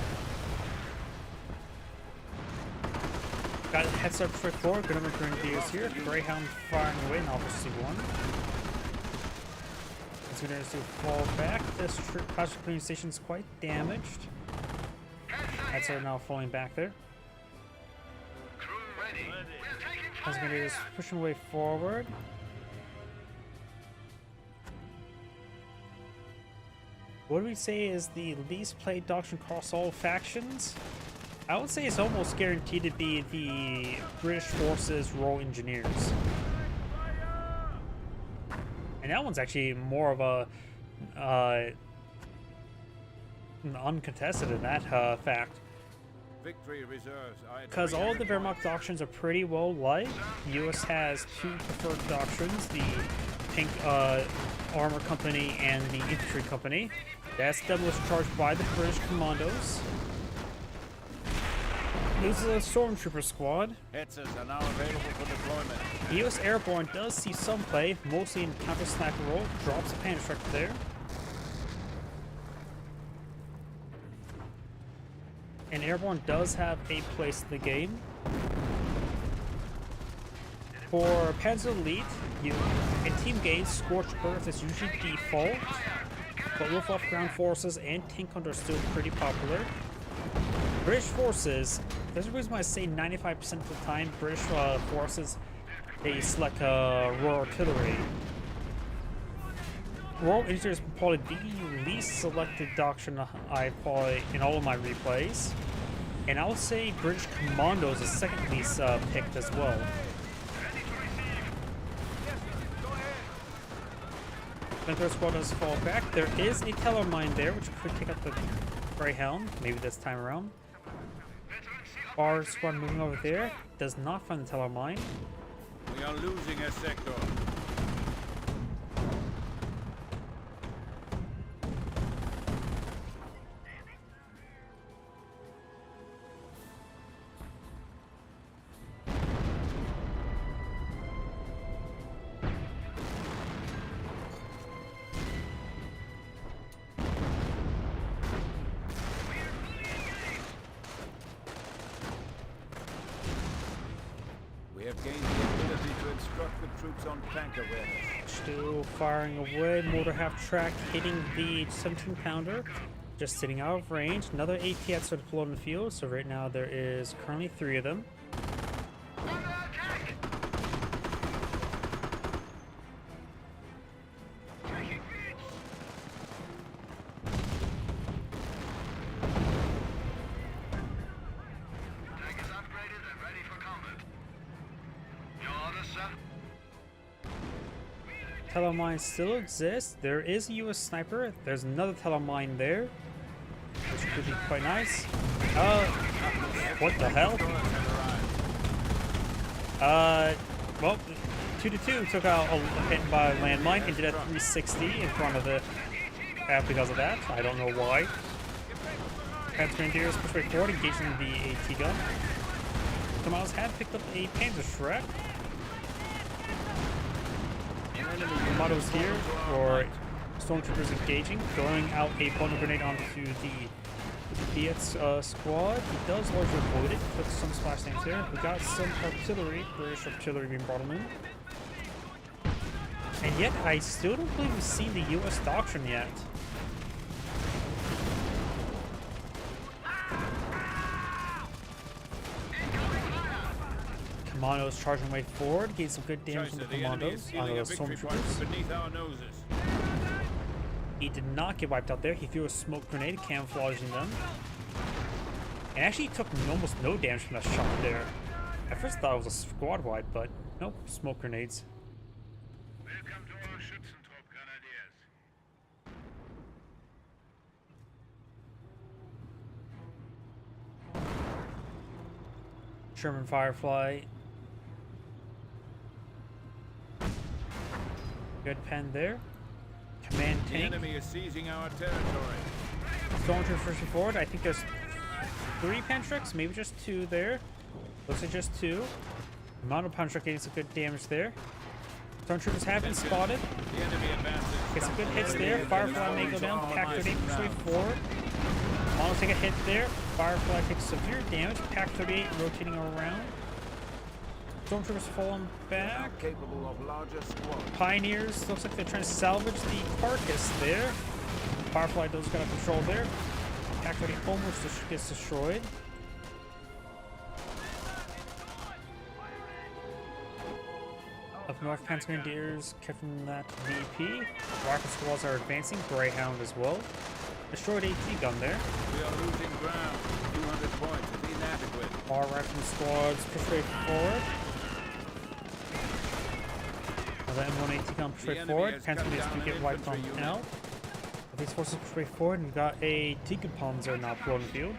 Got a head start straight forward. Good number of Grenadiers here. Greyhound firing away in Alpha C1. It's going to fall back. This plastic cleaning station is quite damaged. Heads are now falling back there. Crew ready. We're taking As fire. Grenadiers pushing away forward. What do we say is the least played doctrine across all factions? I would say it's almost guaranteed to be the British Forces Royal Engineers. And that one's actually more of a uncontested in that fact. Victory reserves. Because all of the Wehrmacht doctrines are pretty well liked. The US has two preferred doctrines, the Pink Armor Company and the Infantry Company. The SW was charged by the British Commandos. This is a Stormtrooper squad. Hetzers are now available for deployment. The US Airborne does see some play, mostly in counter-sniper role. Drops a Panther Strike there. And Airborne does have a place in the game. For Panzer Elite, in team games, Scorched Earth is usually default, but Luftwaffe ground forces and tank hunter are still pretty popular. British forces, there's a reason why I say 95% of the time British forces, they select Royal Artillery. Royal Engineers is probably the least selected doctrine I play in all of my replays. And I would say British Commandos is second least picked as well. Panther squad does fall back. There is a teller mine there, which could take out the Greyhound, maybe this time around. Bar squad moving over there, does not find the teller mine. We are losing a sector. We have gained the ability to instruct the troops on tank awareness. Still firing away, motor half track hitting the 17 pounder, just sitting out of range. Another APX are deployed in the field, so right now there is currently 3 of them. Under attack. Taking beach. Tank is upgraded and ready for combat. Your orders, sir? Telemine still exists. There is a US sniper. There's another telemine there, which could be quite nice. What the hell? Well, 2-2 took out a hit by a landmine and did a 360 in front of the because of that. I don't know why. Panther Grenadiers push way forward, engaging the AT gun. Commandos had picked up a Panzer Shrek. Commandos here for Stormtroopers engaging, throwing out a bundle grenade onto the BX squad. He does largely avoid it, put some splash tanks there. We got some artillery, British artillery being brought in. And yet, I still don't believe we've seen the US doctrine yet. Commandos charging way forward, getting some good damage from the commandos on the stormtroopers. Beneath our noses. He did not get wiped out there. He threw a smoke grenade, camouflaging them. And actually took almost no damage from that shot there. I first thought it was a squad wipe, but nope, smoke grenades. Welcome to our Schützentrupp, Grenadiers. Sherman Firefly. Good pen there. Command The tank. enemy is seizing our territory. Stormtrooper pushing forward. I think there's 3 Pantrix, maybe just 2 there. Looks like just 2. Mono Pantrix getting some good damage there. Stormtroopers have been spotted. The enemy advances. Get some good hits there. Firefly may go down. Pack 38 push way forward. Mono take a hit there. Firefly takes severe damage. Pack 38 rotating around. Stormtroopers falling Now back. capable of larger squads. Pioneers, looks like they're trying to salvage the carcass there. Firefly does got a control there. Activity almost gets destroyed. Up north, Grenadiers keeping that VP. Rocket squads are advancing. Greyhound as well. Destroyed AT gun there. We are losing ground. 200 points is inadequate. Far right from squads push straight forward. Another M1 AT gun push straight enemy forward. has cut Grenadiers down do get an wiped on infantry out. These forces push straight forward, and we've got a Tiga Panzer now flown field.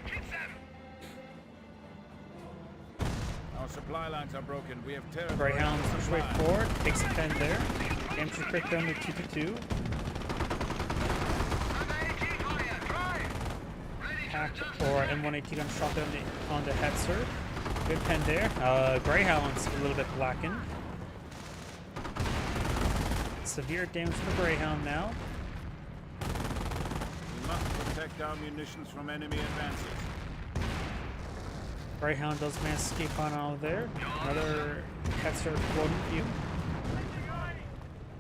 Our supply lines are broken. We have terrible. Greyhound push straight forward, takes a 10 there. Damage quick down to 2-2. Pack or M1 AT gun shot down on the Hetzer. Good pen there. Greyhound's a little bit blackened. Severe damage to the Greyhound now. We must protect our munitions from enemy advances. Greyhound does manage to escape on out of there. Another Hetzer floating view.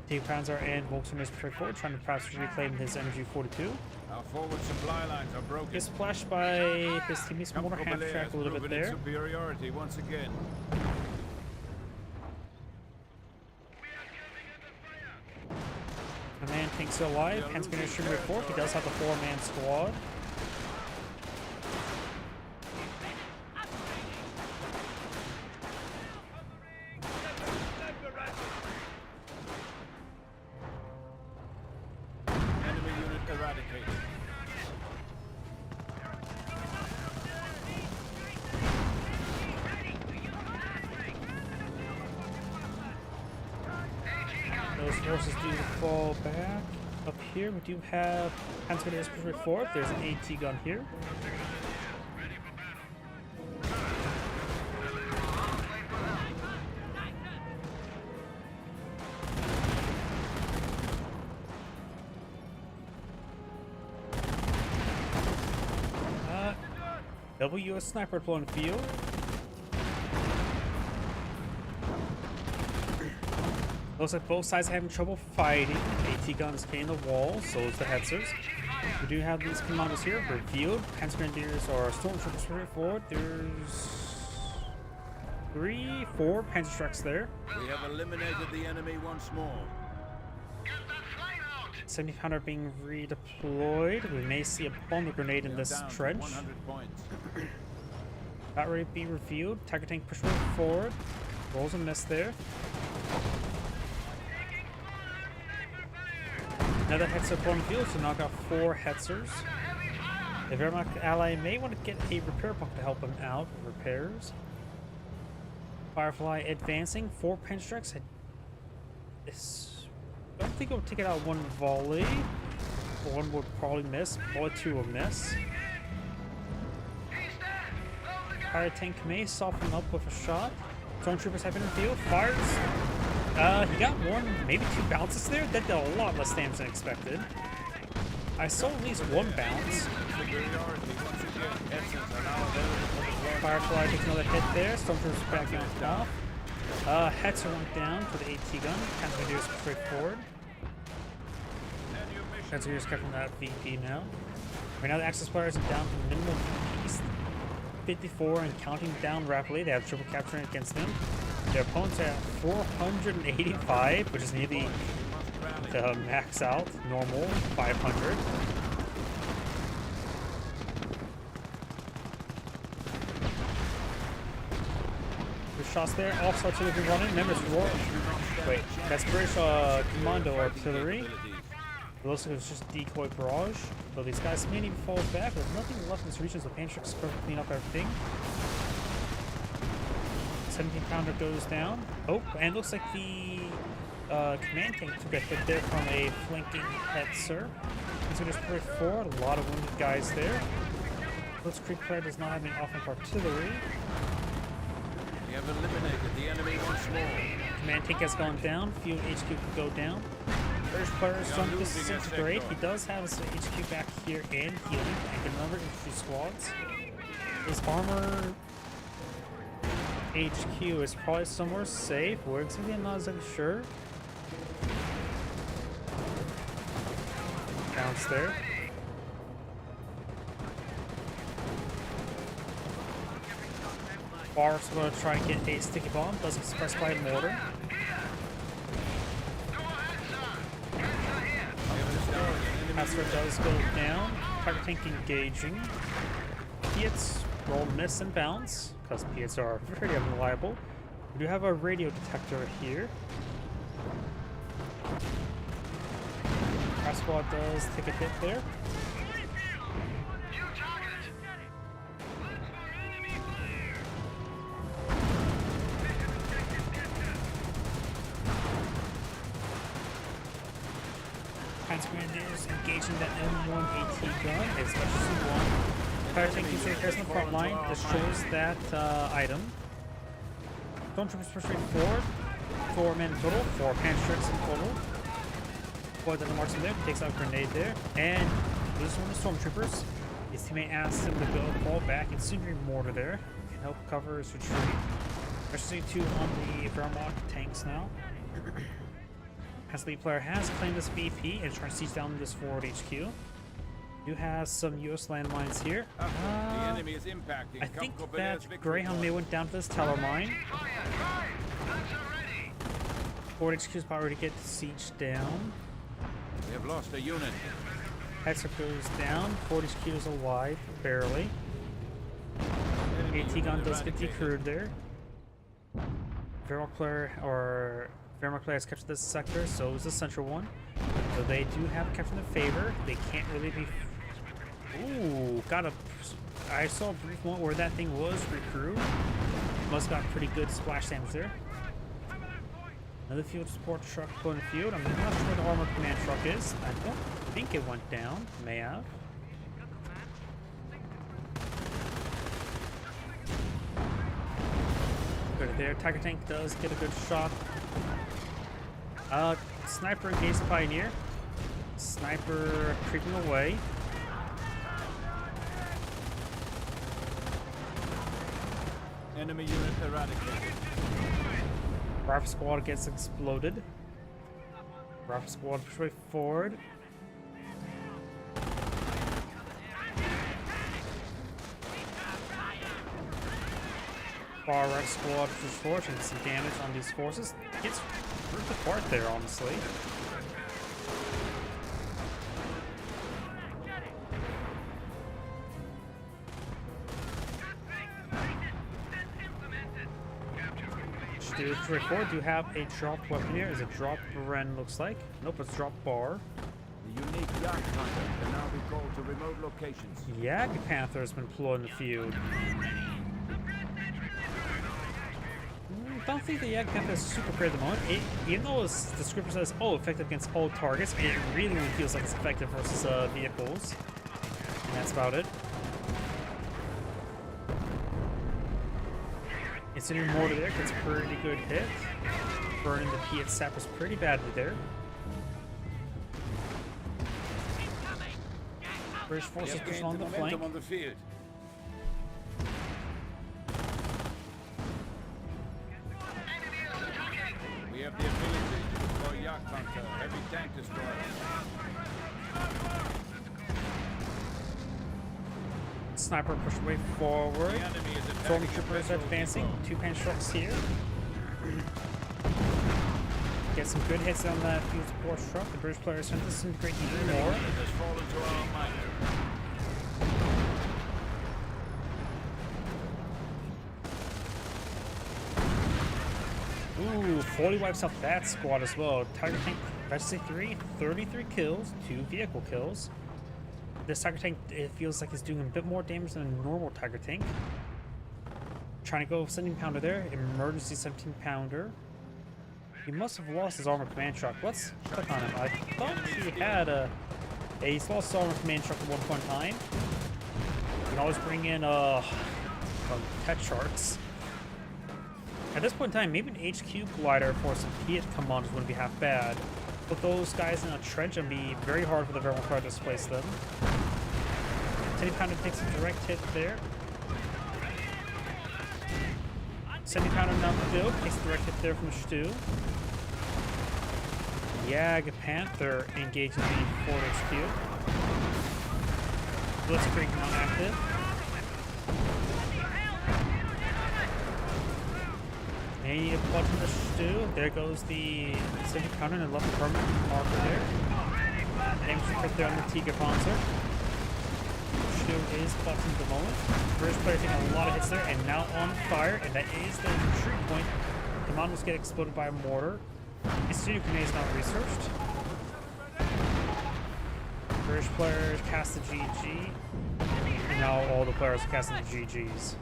Two Panzer and Volkswagen is straight forward, trying to perhaps reclaim his MG42. Our forward supply lines are broken. Gets splashed by his teammate's mortar half track a little bit there. Superiority once again. Command tanks are alive. Hence going to shoot report. He does have a 4-man squad. Enemy unit eradicated. Those forces do fall back. Up here, we do have Panzer push forward. There's an AT gun here. WS sniper deployed in the field. Looks like both sides are having trouble fighting. AT guns gain the wall, so is the Hetzers. We do have these commandos here revealed. Panzer Grenadiers are stormtroopers straight forward. There's 3, 4 Panzer trucks there. We have eliminated the enemy once more. 70 pounder being redeployed. We may see a bomber grenade in this Down to trench. 100 points. Battery be revealed. Tiger tank push forward. Rolls a miss there. Another Hetzer on field, so now got 4 Hetzers. The Wehrmacht ally may want to get a repair pump to help him out with repairs. Firefly advancing, 4 pinch strikes. I don't think it would take it out one volley. One would probably miss. Bullet 2 will miss. Fire tank may soften up with a shot. Stormtroopers have been revealed. Fires. He got 1, maybe 2 bounces there. That did a lot less damage than expected. I saw at least 1 bounce. Firefly takes another hit there. Stormtroopers backing off. Hetzer went down for the AT gun. Panzer is straight forward. Panzer is covering that VP now. Right now the access players are down to minimum VPs. 54 and counting down rapidly. They have triple capturing against them. Their opponents are at 485, which is nearly the max out, normal 500. Good shots there. Also artillery running. Members roar. Wait, that's British commando artillery. It looks like it was just decoy barrage. So these guys may even fall back. There's nothing left in this region, so Pantrix is going to clean up everything. 17 pounder goes down. Oh, and looks like the command tank took a hit there from a flanking Hetzer. So just put 4, a lot of wounded guys there. Blitzkrieg Player does not have any offensive artillery. We have eliminated the enemy once more. Command tank has gone down. Field HQ can go down. British player is starting to disintegrate. He does have his HQ back here and healing and a number of infantry squads. His armor HQ is probably somewhere safe. Where exactly, I'm not exactly sure. Downstairs. Bar's gonna try and get a sticky bomb. Doesn't specify mortar. Passer does go down. Tiger tank engaging. Piets roll, miss, and bounce because Piets are very unreliable. We do have a radio detector here. Our squad does take a hit there. Grenadiers engaging that M1 AT gun, especially one. Fire tank usually repairs in the front line, destroys that item. Stormtroopers push straight forward. 4 men total, 4 pan strikes in total. Boy doesn't marks him there, takes out a grenade there, and loses one of the stormtroopers. His teammate asks him to go fall back, incendiary mortar there, and help cover his retreat. Especially 2 on the Vermont tanks now. As the lead player has claimed this VP and trying to siege down this forward HQ. Do have some US landmines here. The enemy is impacting. I think that Greyhound may went down to this tower mine. Forward HQ is about ready to get sieged down. We have lost a unit. Hexer goes down. Forward HQ is alive, barely. AT gun does get decrewed there. Vermont player or Vermont player has captured this sector, so is the central one. So they do have captured in their favor. They can't really be. Ooh, got a. I saw a brief moment where that thing was recruit. Must got pretty good splash damage there. Another field support truck going in the field. I'm not sure where the armor command truck is. I don't think it went down. May have. Good there. Tiger tank does get a good shot. Sniper engaged the Pioneer. Sniper creeping away. Enemy unit eradicated. Rifle squad gets exploded. Rifle squad push way forward. Far right squad pushes forward and some damage on these forces. Gets ripped apart there, honestly. Dude, push forward. Do you have a dropped weapon here? Is it drop Bren looks like? Nope, it's drop bar. The unique Yak Hunter can now be called to remote locations. Yag Panther has been deployed in the field. I don't think the Yag Panther is super great at the moment. Even though the script says, oh, effective against all targets, it really only feels like it's effective versus vehicles. And that's about it. Incendiary mortar there gets a pretty good hit. Burning the Piet sap was pretty badly there. British forces pushing on the flank. On the field. We have the ability to deploy Yak Hunter, heavy tank destroyer. Sniper push way forward. Stormtroopers advancing. 2 pan trucks here. Get some good hits on that field support truck. The British players trying to disintegrate even more. Ooh, 40 wipes out that squad as well. Tiger tank, Majesty 3, 33 kills, 2 vehicle kills. This Tiger tank, it feels like it's doing a bit more damage than a normal Tiger tank. Trying to go 17 pounder there, emergency 17 pounder. He must have lost his armor command truck. Let's click on him. I thought he had he's lost his armor command truck at one point in time. You can always bring in pet sharks. At this point in time, maybe an HQ glider for some Piet commanders wouldn't be half bad. Put those guys in a trench and be very hard for the Vermont car to displace them. 10 pounder takes a direct hit there. Semi-pounder down the field. Takes the direct hit there from Stu. Yag Panther engaging the Fort HQ. Blitzkrieg not active. They need a plug from the Stu. There goes the semi-pounder and left permanent marker there. Damage crit there on the Tiga Panzer. Stu is clutching at the moment. First player taking a lot of hits there and now on fire, and that is the retreat point. Commandos get exploded by a mortar. His studio grenade is not researched. British players cast the GG, and now all the players are casting the GGs.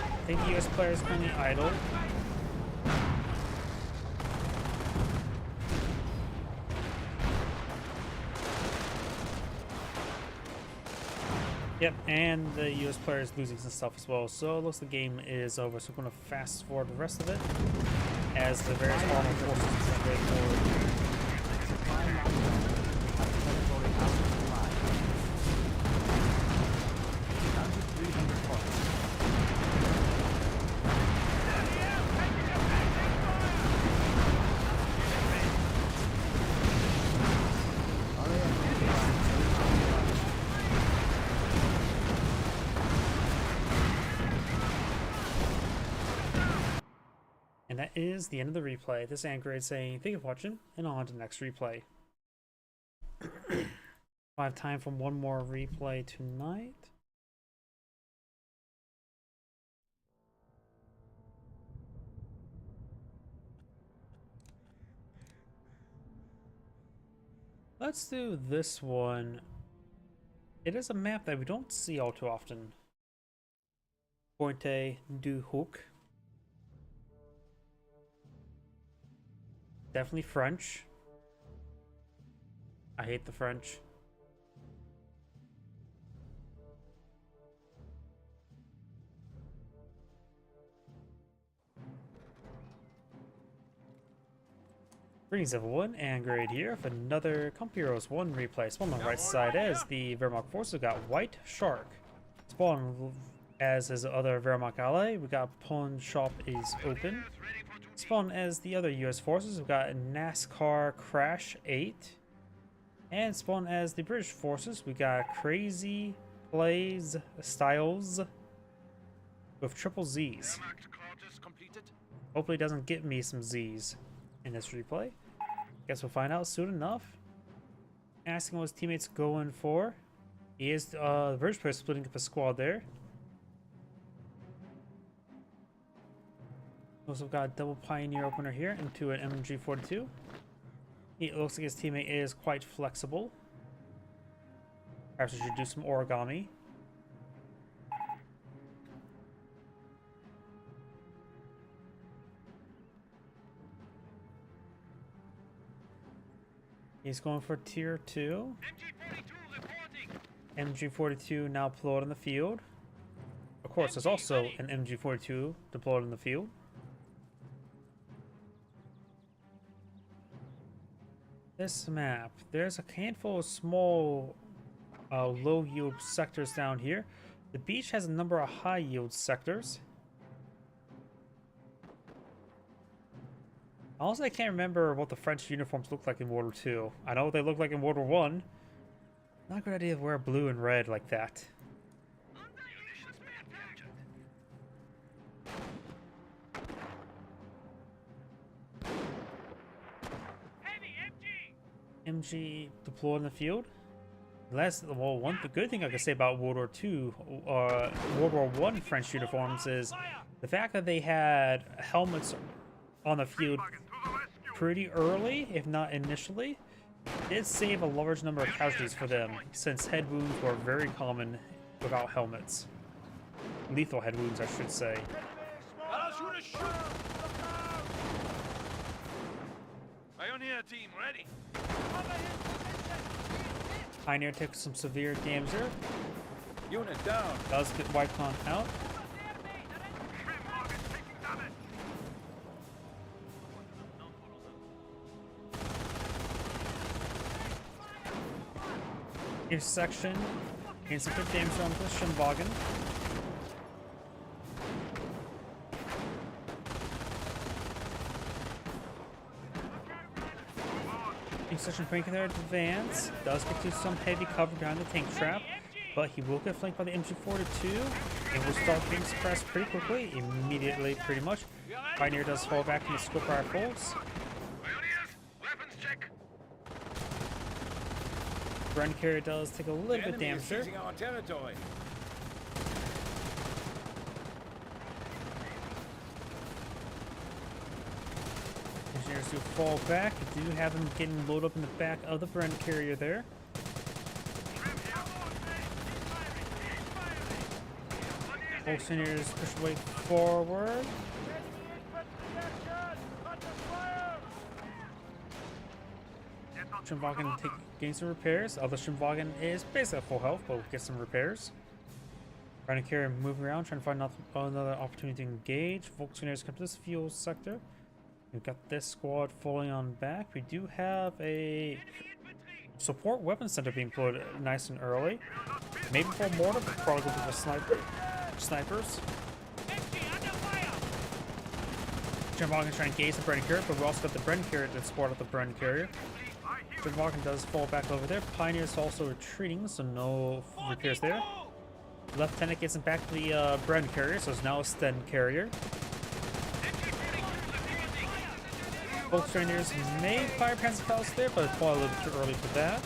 I think the US player is currently idle. Yep, and the US player is losing some stuff as well, so it looks like the game is over. So we're going to fast forward the rest of it as the various armed forces separate forward. And that is the end of the replay. This is Android saying thank you for watching, and on to the next replay. I have time for one more replay tonight. Let's do this one. It is a map that we don't see all too often. Pote du Hoc. Definitely French. I hate the French. Greetings everyone, and Grade here for another Comp Heroes 1 replay. Spawn on the right side as the Wehrmacht force. We got White Shark. Spawn as his other Wehrmacht ally. We got Pawn Shop is open. Spawn as the other US forces. We've got NASCAR Crash 8. And spawn as the British forces. We got Crazy Plays Styles with triple Z's. Hopefully it doesn't get me some Z's in this replay. Guess we'll find out soon enough. Asking what his teammates going for. He is the British player splitting up a squad there. Also got a double Pioneer opener here into an MG42. It looks like his teammate is quite flexible. Perhaps I should do some origami. He's going for tier 2. MG42 now deployed in the field. Of course, there's also an MG42 deployed in the field. This map, there's a handful of small low yield sectors down here. The beach has a number of high yield sectors. Also, I can't remember what the French uniforms look like in World War II. I know what they look like in World War I. Not a good idea to wear blue and red like that. MG deployed in the field. One good thing I can say about World War II, World War I French uniforms is the fact that they had helmets on the field pretty early, if not initially, did save a large number of casualties for them, since head wounds were very common without helmets. Lethal head wounds, I should say. Pioneer team ready. Pioneer took some severe damage there. Unit down. Does get Wycon out. Intersection Getting some good damage on the Schimwagen. Section flanking there advance. Does get to some heavy cover behind the tank trap, but he will get flanked by the MG42 and will start being suppressed pretty quickly, immediately pretty much. Pioneer does fall back in the scope rifles. Weapons check. Bren carrier does take a little bit Enemy is damage there. seizing our territory. Engineers do fall back. You do have them getting loaded up in the back of the Bren carrier there. Volks engineers push way forward. Schimwagen gain some repairs. Although Schimwagen is basically at full health, but we'll get some repairs. Trying to carry moving around, trying to find another opportunity to engage. Volkswagen come to this fuel sector. We've got this squad falling on back. We do have a support weapons center being put nice and early. Maybe for mortar, but probably go for snipers. Schimwagen trying to engage the Bren carrier, but we also got the Bren carrier to support up the Bren carrier. Schimwagen does fall back over there. Pioneer's also retreating, so no repairs there. Lieutenant gets him back to the Bren carrier, so it's now a Sten carrier. Both trainers may fire Panzerfaust there, but it's probably a little bit too early for that.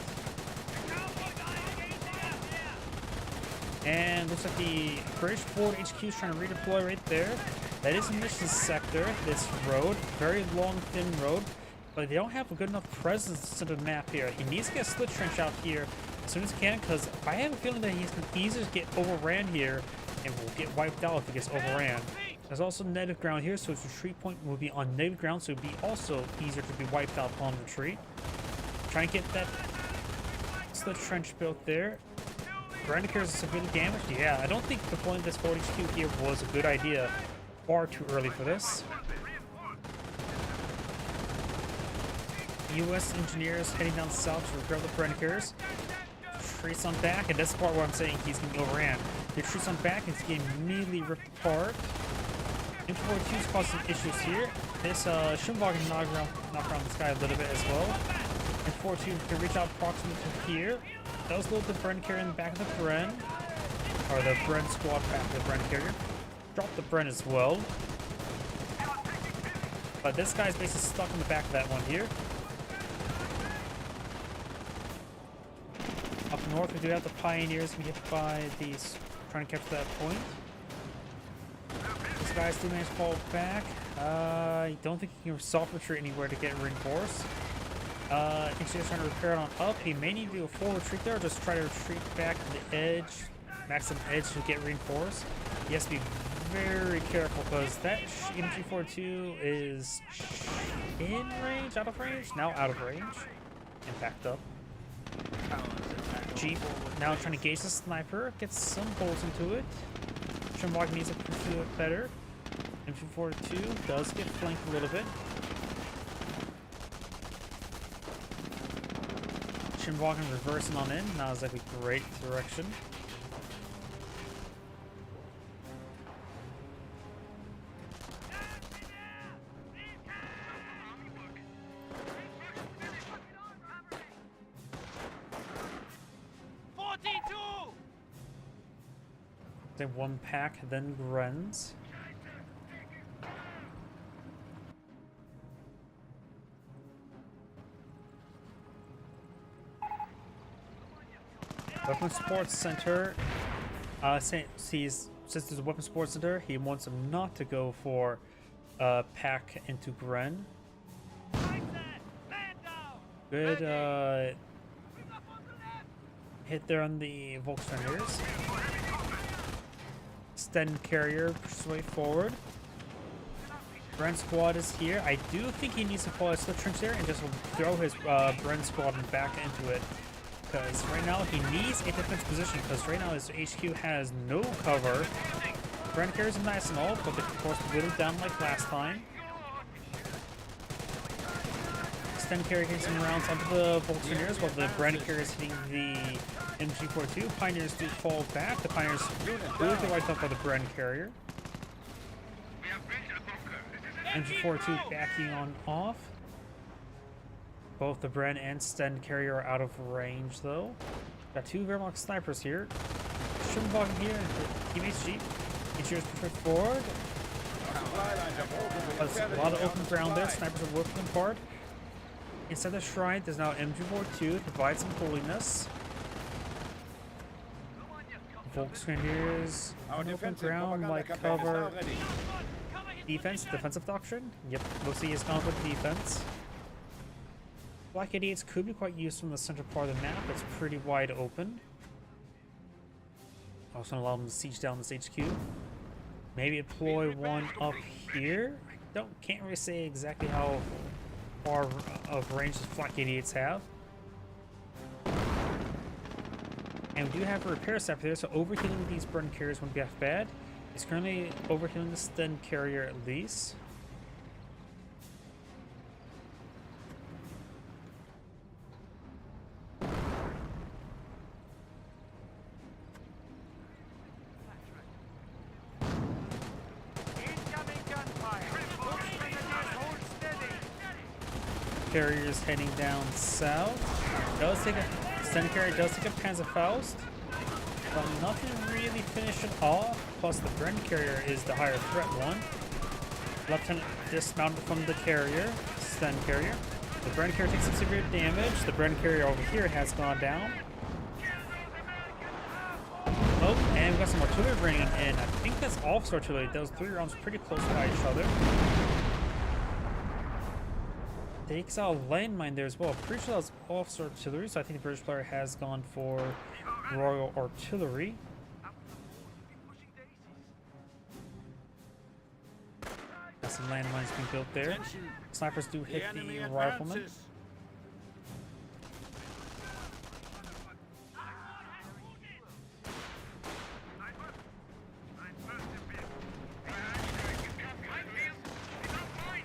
And looks like the British Forward HQ is trying to redeploy right there. That is a mission sector, this road. Very long, thin road. But they don't have a good enough presence to the map here. He needs to get a split trench out here as soon as he can, because I have a feeling that he's going to easily get overran here and will get wiped out if he gets overran. There's also native ground here, so his retreat point will be on native ground, so it would be also easier to be wiped out upon retreat. Trying to get that split trench built there. Brandicare is severely damaged. Yeah, I don't think deploying this Forward HQ here was a good idea. Far too early for this. U.S. engineers heading down south to repair the Brandicars. Retreats on back, and that's the part where I'm saying he's going to be overran. He retreats on back and he's getting immediately ripped apart. M42's caused some issues here. This Schimwagen knocked around this guy a little bit as well. M42 can reach out approximately to here. Does load the Bren carrier in the back of the Bren. Or the Bren squad back of the Bren carrier. Drop the Bren as well. But this guy's basically stuck in the back of that one here. Up north, we do have the Pioneers being hit by these, trying to capture that point. This guy's still managed to fall back. I don't think he can soft retreat anywhere to get reinforced. I think he's trying to repair it on up. He may need to do a full retreat there, or just try to retreat back to the edge, maximum edge to get reinforced. He has to be very careful because that MG42 is in range, out of range? Now out of range. And backed up. Jeep now trying to gauge the sniper, gets some bolts into it. Schimwagen needs to pursue it better. MG42 does get flanked a little bit. Schimwagen reversing on in, now is like a great direction. One pack, then Grens. Weapon Sports Center. Since there's a Weapon Sports Center, he wants him not to go for pack into Gren. Good hit there on the Volkswageners. Sten carrier pushes way forward. Bren squad is here. I do think he needs to pull a slip trench there and just throw his Bren squad back into it. Because right now he needs a defense position, because right now his HQ has no cover. Bren carriers are nice and all, but they of course whittled down like last time. Sten carrier getting some rounds onto the Volkswageners while the Bren carrier is hitting the MG42. Pioneers do fall back. The Pioneers really get wiped out by the Bren carrier. MG42 backing on off. Both the Bren and Sten carrier are out of range though. Got two Wehrmacht snipers here. Schimmelwagen here, teammates Jeep. Engineers push forward. There's a lot of open ground there. Snipers are working hard. Inside the shrine, there's now MG42 to provide some holiness. Volksgrenadiers on open ground like cover. Defensive doctrine. Yep, mostly is gone with defense. Black 88s could be quite useful in the center part of the map. It's pretty wide open. Also allow them to siege down this HQ. Maybe deploy one up here. Can't really say exactly how far of range the Flak 88s have. And we do have a repair step there, so overhealing these Bren carriers won't be that bad. It's currently overhealing the Sten carrier at least. Carriers heading down south. Sten carrier does take a Panzerfaust, but nothing really finishing off. Plus the Bren carrier is the higher threat one. Lieutenant dismounted from the carrier, Sten carrier. The Bren carrier takes some severe damage. The Bren carrier over here has gone down. Oh, and we got some artillery bringing in. I think that's officer artillery. Those three rounds pretty close by each other. Takes out a landmine there as well. Pretty sure that's officer artillery, so I think the British player has gone for Royal Artillery. Got some landmines being built there. Snipers do hit the riflemen.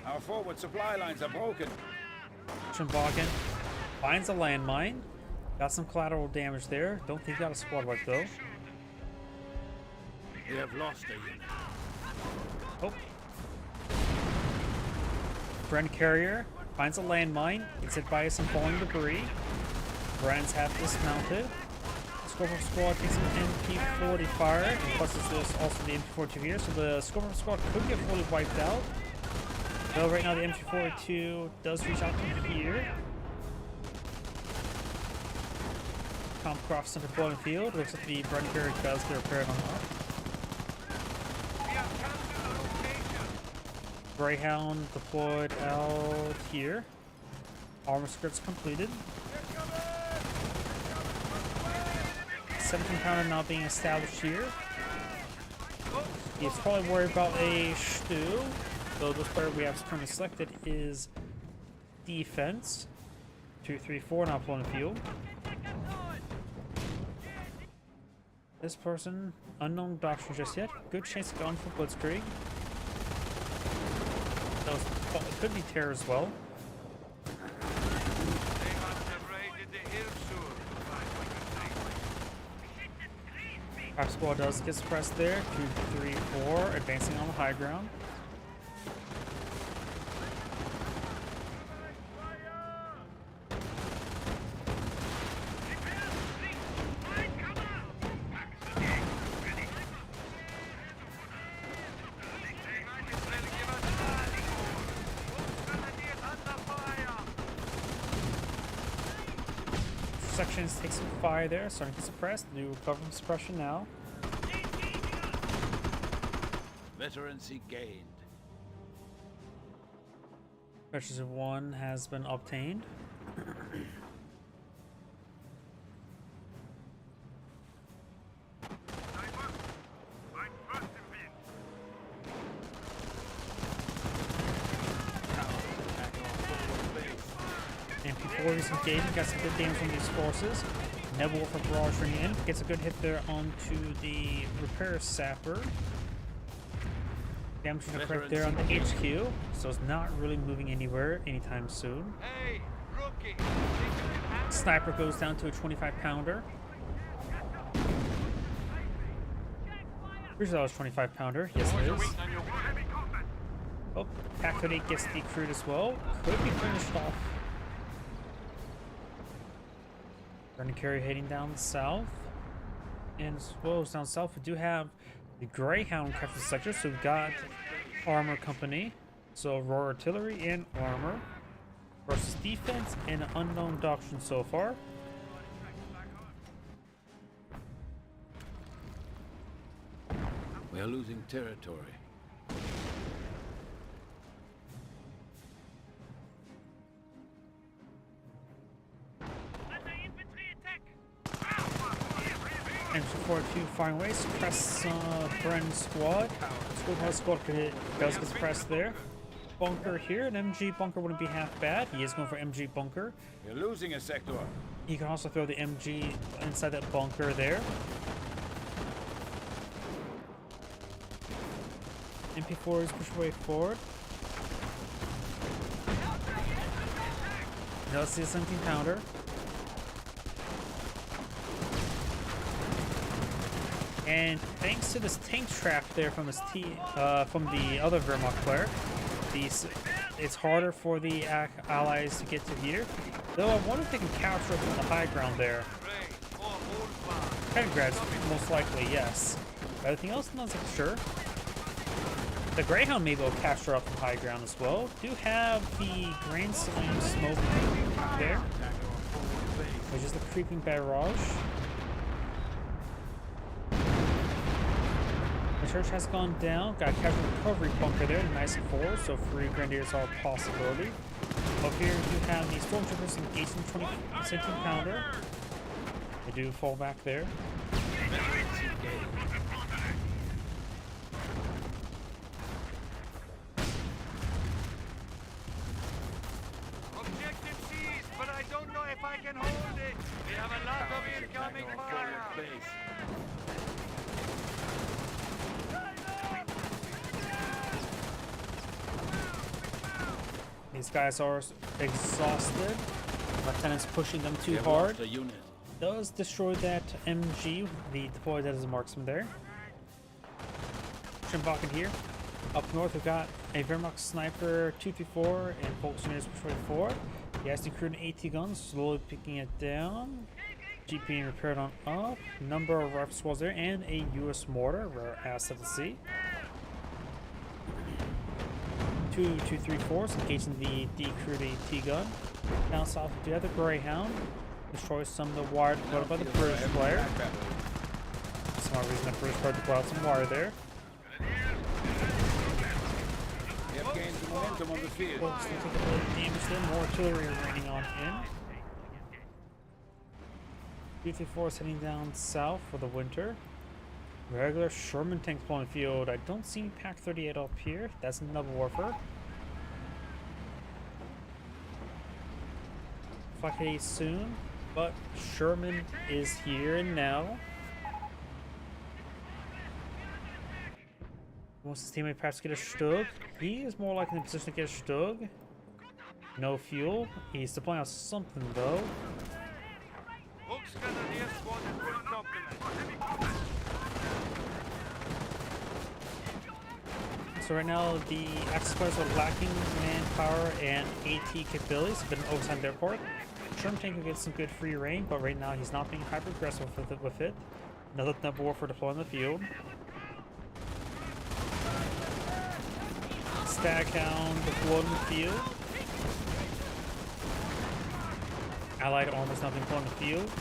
Our forward supply lines are broken. Schimmelwagen finds a landmine. Got some collateral damage there. Don't think he got a squad wipe though. We have lost a unit. Oh. Bren carrier finds a landmine. Gets hit by some falling debris. Brens have dismounted. Scorpion squad takes an MP40 fire. And plus there's also the MP42 here, so the Scorpion squad could get fully wiped out. Though right now the MP42 does reach out to here. Comcroft center deployment field. Looks like the Bren carrier does get repaired on up. Greyhound deployed out here. Armor scripts completed. 17 pounder now being established here. He's probably worried about a stew. So this player we have currently selected is defense. 2, 3, 4 now pulling the field. This person, unknown doctrine just yet. Good chance of going for Blitzkrieg. It could be terror as well. Our squad does get suppressed there. 2, 3, 4, advancing on the high ground. Sections take some fire there, starting to suppress. New recover from suppression now. Veterancy gained. Pressures of 1 has been obtained. MP40 engaging, got some good damage from these forces. Nebula for barrage running in, gets a good hit there onto the repair sapper. Damage correct there on the HQ, so it's not really moving anywhere anytime soon. Hey, rookie! Sniper goes down to a 25 pounder. Pretty sure that was 25 pounder. Yes, it is. Oh, Pack 38 gets decrewed as well. Could be finished off. Running carry heading down south. And as well as down south, we do have the Greyhound captured sector. So we've got Armor Company. So Royal Artillery and Armor versus defense and an unknown doctrine so far. We are losing territory. Let the infantry attack! And for to find ways to press Bren's squad. Squad does get pressed there. Bunker here, an MG bunker wouldn't be half bad. He is going for MG bunker. We're losing a sector. He can also throw the MG inside that bunker there. MP4 is pushed way forward. Now let's see a 17 pounder. And thanks to this tank trap there from this from the other Wehrmacht player, it's harder for the allies to get to here. Though I wonder if they can capture it from the high ground there. Pengrads, most likely, yes. But everything else, I'm not so sure. The Greyhound maybe will capture up from high ground as well. Do have the Grand Slam smoke there, which is the creeping barrage. The church has gone down. Got a casual recovery bunker there, nice and forward, so free grenadiers are a possibility. Up here you have the stormtroopers engaging 17 pounder. They do fall back there. Objective seized, but I don't know if I can hold it. We have a lot of incoming fire. These guys are exhausted. Lieutenant's pushing them too hard. Does destroy that MG, the deployed as a marksman there. Schimbachen here. Up north, we've got a Wehrmacht sniper 234 and Volkswagen 24. He has decrewed an AT gun, slowly picking it down. Jeep being repaired on up. Number of rifle squads there, and a US mortar, rare asset to see. 234s engaging the decrewed AT gun. Down south, we do have the Greyhound. Destroys some of the wire deployed by the British player. Some reason the British player deployed some wire there. We have gained some momentum on the field. Well, still taking a little damage there. More artillery raining on in. 234 is heading down south for the winter. Regular Sherman tanks deploying field. I don't see Pack 38 up here. That's another warfare. Flak soon, but Sherman is here and now. Wants his teammate perhaps get a Stug. He is more likely in a position to get a Stug. No fuel. He's deploying out something though. Hook's Grenadier squad in full complement. So right now the Axis players are lacking manpower and AT capabilities. Been an overtime their part. Sherman tank will get some good free reign, but right now he's not being hyper aggressive with it. Another number warfare deployed in the field. Staghound deployed in the field. Allied armor's not being deployed in the field.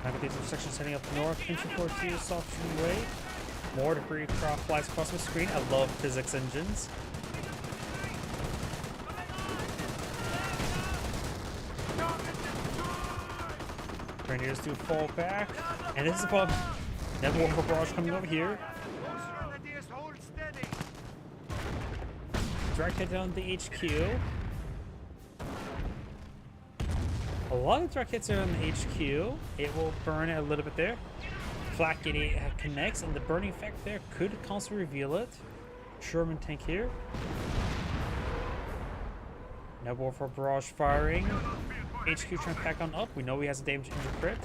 Navigate some sections heading up north. Entry port 2, soft shooting way. More debris flies across the screen. I love physics engines. Grenadiers do fall back. And this is a problem. Never warfare barrage coming over here. Grenadiers hold steady. Direct hit down the HQ. A lot of direct hits are on the HQ. It will burn it a little bit there. Flak it connects, and the burning effect there could constantly reveal it. Sherman tank here. No warfare barrage firing. HQ trying to pack on up. We know he has a damage injury crit.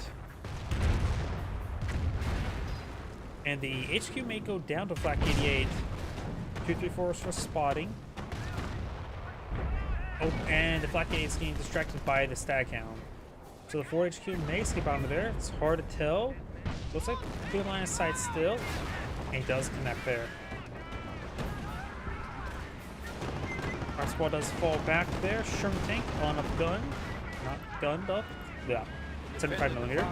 And the HQ may go down to Flak 88. 234 is for spotting. Oh, and the Flak 88 is getting distracted by the Stag Hound. So the 4 HQ may escape out of there. It's hard to tell. Looks like good line of sight still. And he does connect there. Our squad does fall back there. Sherman tank on a gun. Not gunned up. Yeah. 75mm.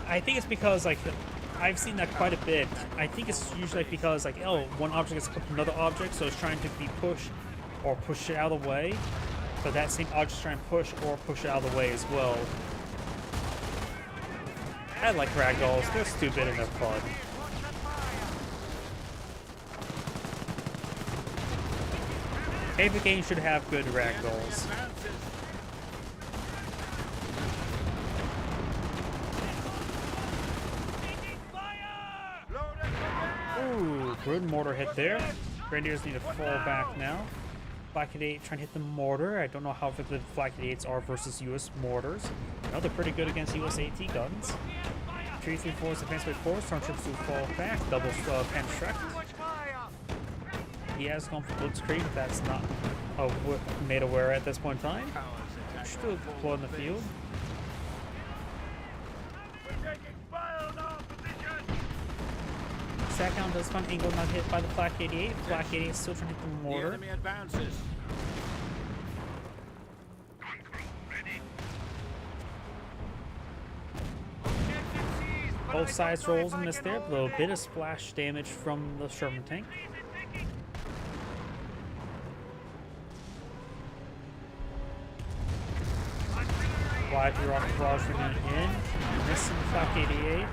I think it's because, like, I've seen that quite a bit. I think it's usually because, like, oh, one object is clipped another object, so it's trying to be pushed or push it out of the way. But that same object is trying to push or push it out of the way as well. I like ragdolls. They're stupid and they're fun. Every game should have good ragdolls. Ooh, good mortar hit there. Grenadiers need to fall back now. Flak 88 trying to hit the mortar. I don't know how effective Flak 88s are versus US mortars. No, they're pretty good against US AT guns. 334's advanced by 4. Stormtroopers will fall back. Double pen struck. He has gone for Blitzkrieg. That's not made aware at this point in time. Still deployed in the field. Staghound does find angle not hit by the Flak 88. Flak 88 is still trying to hit the mortar. The enemy advances. Both sides rolls and miss there. A little bit of splash damage from the Sherman tank. Wide rocket barrage in. Missing Flak 88.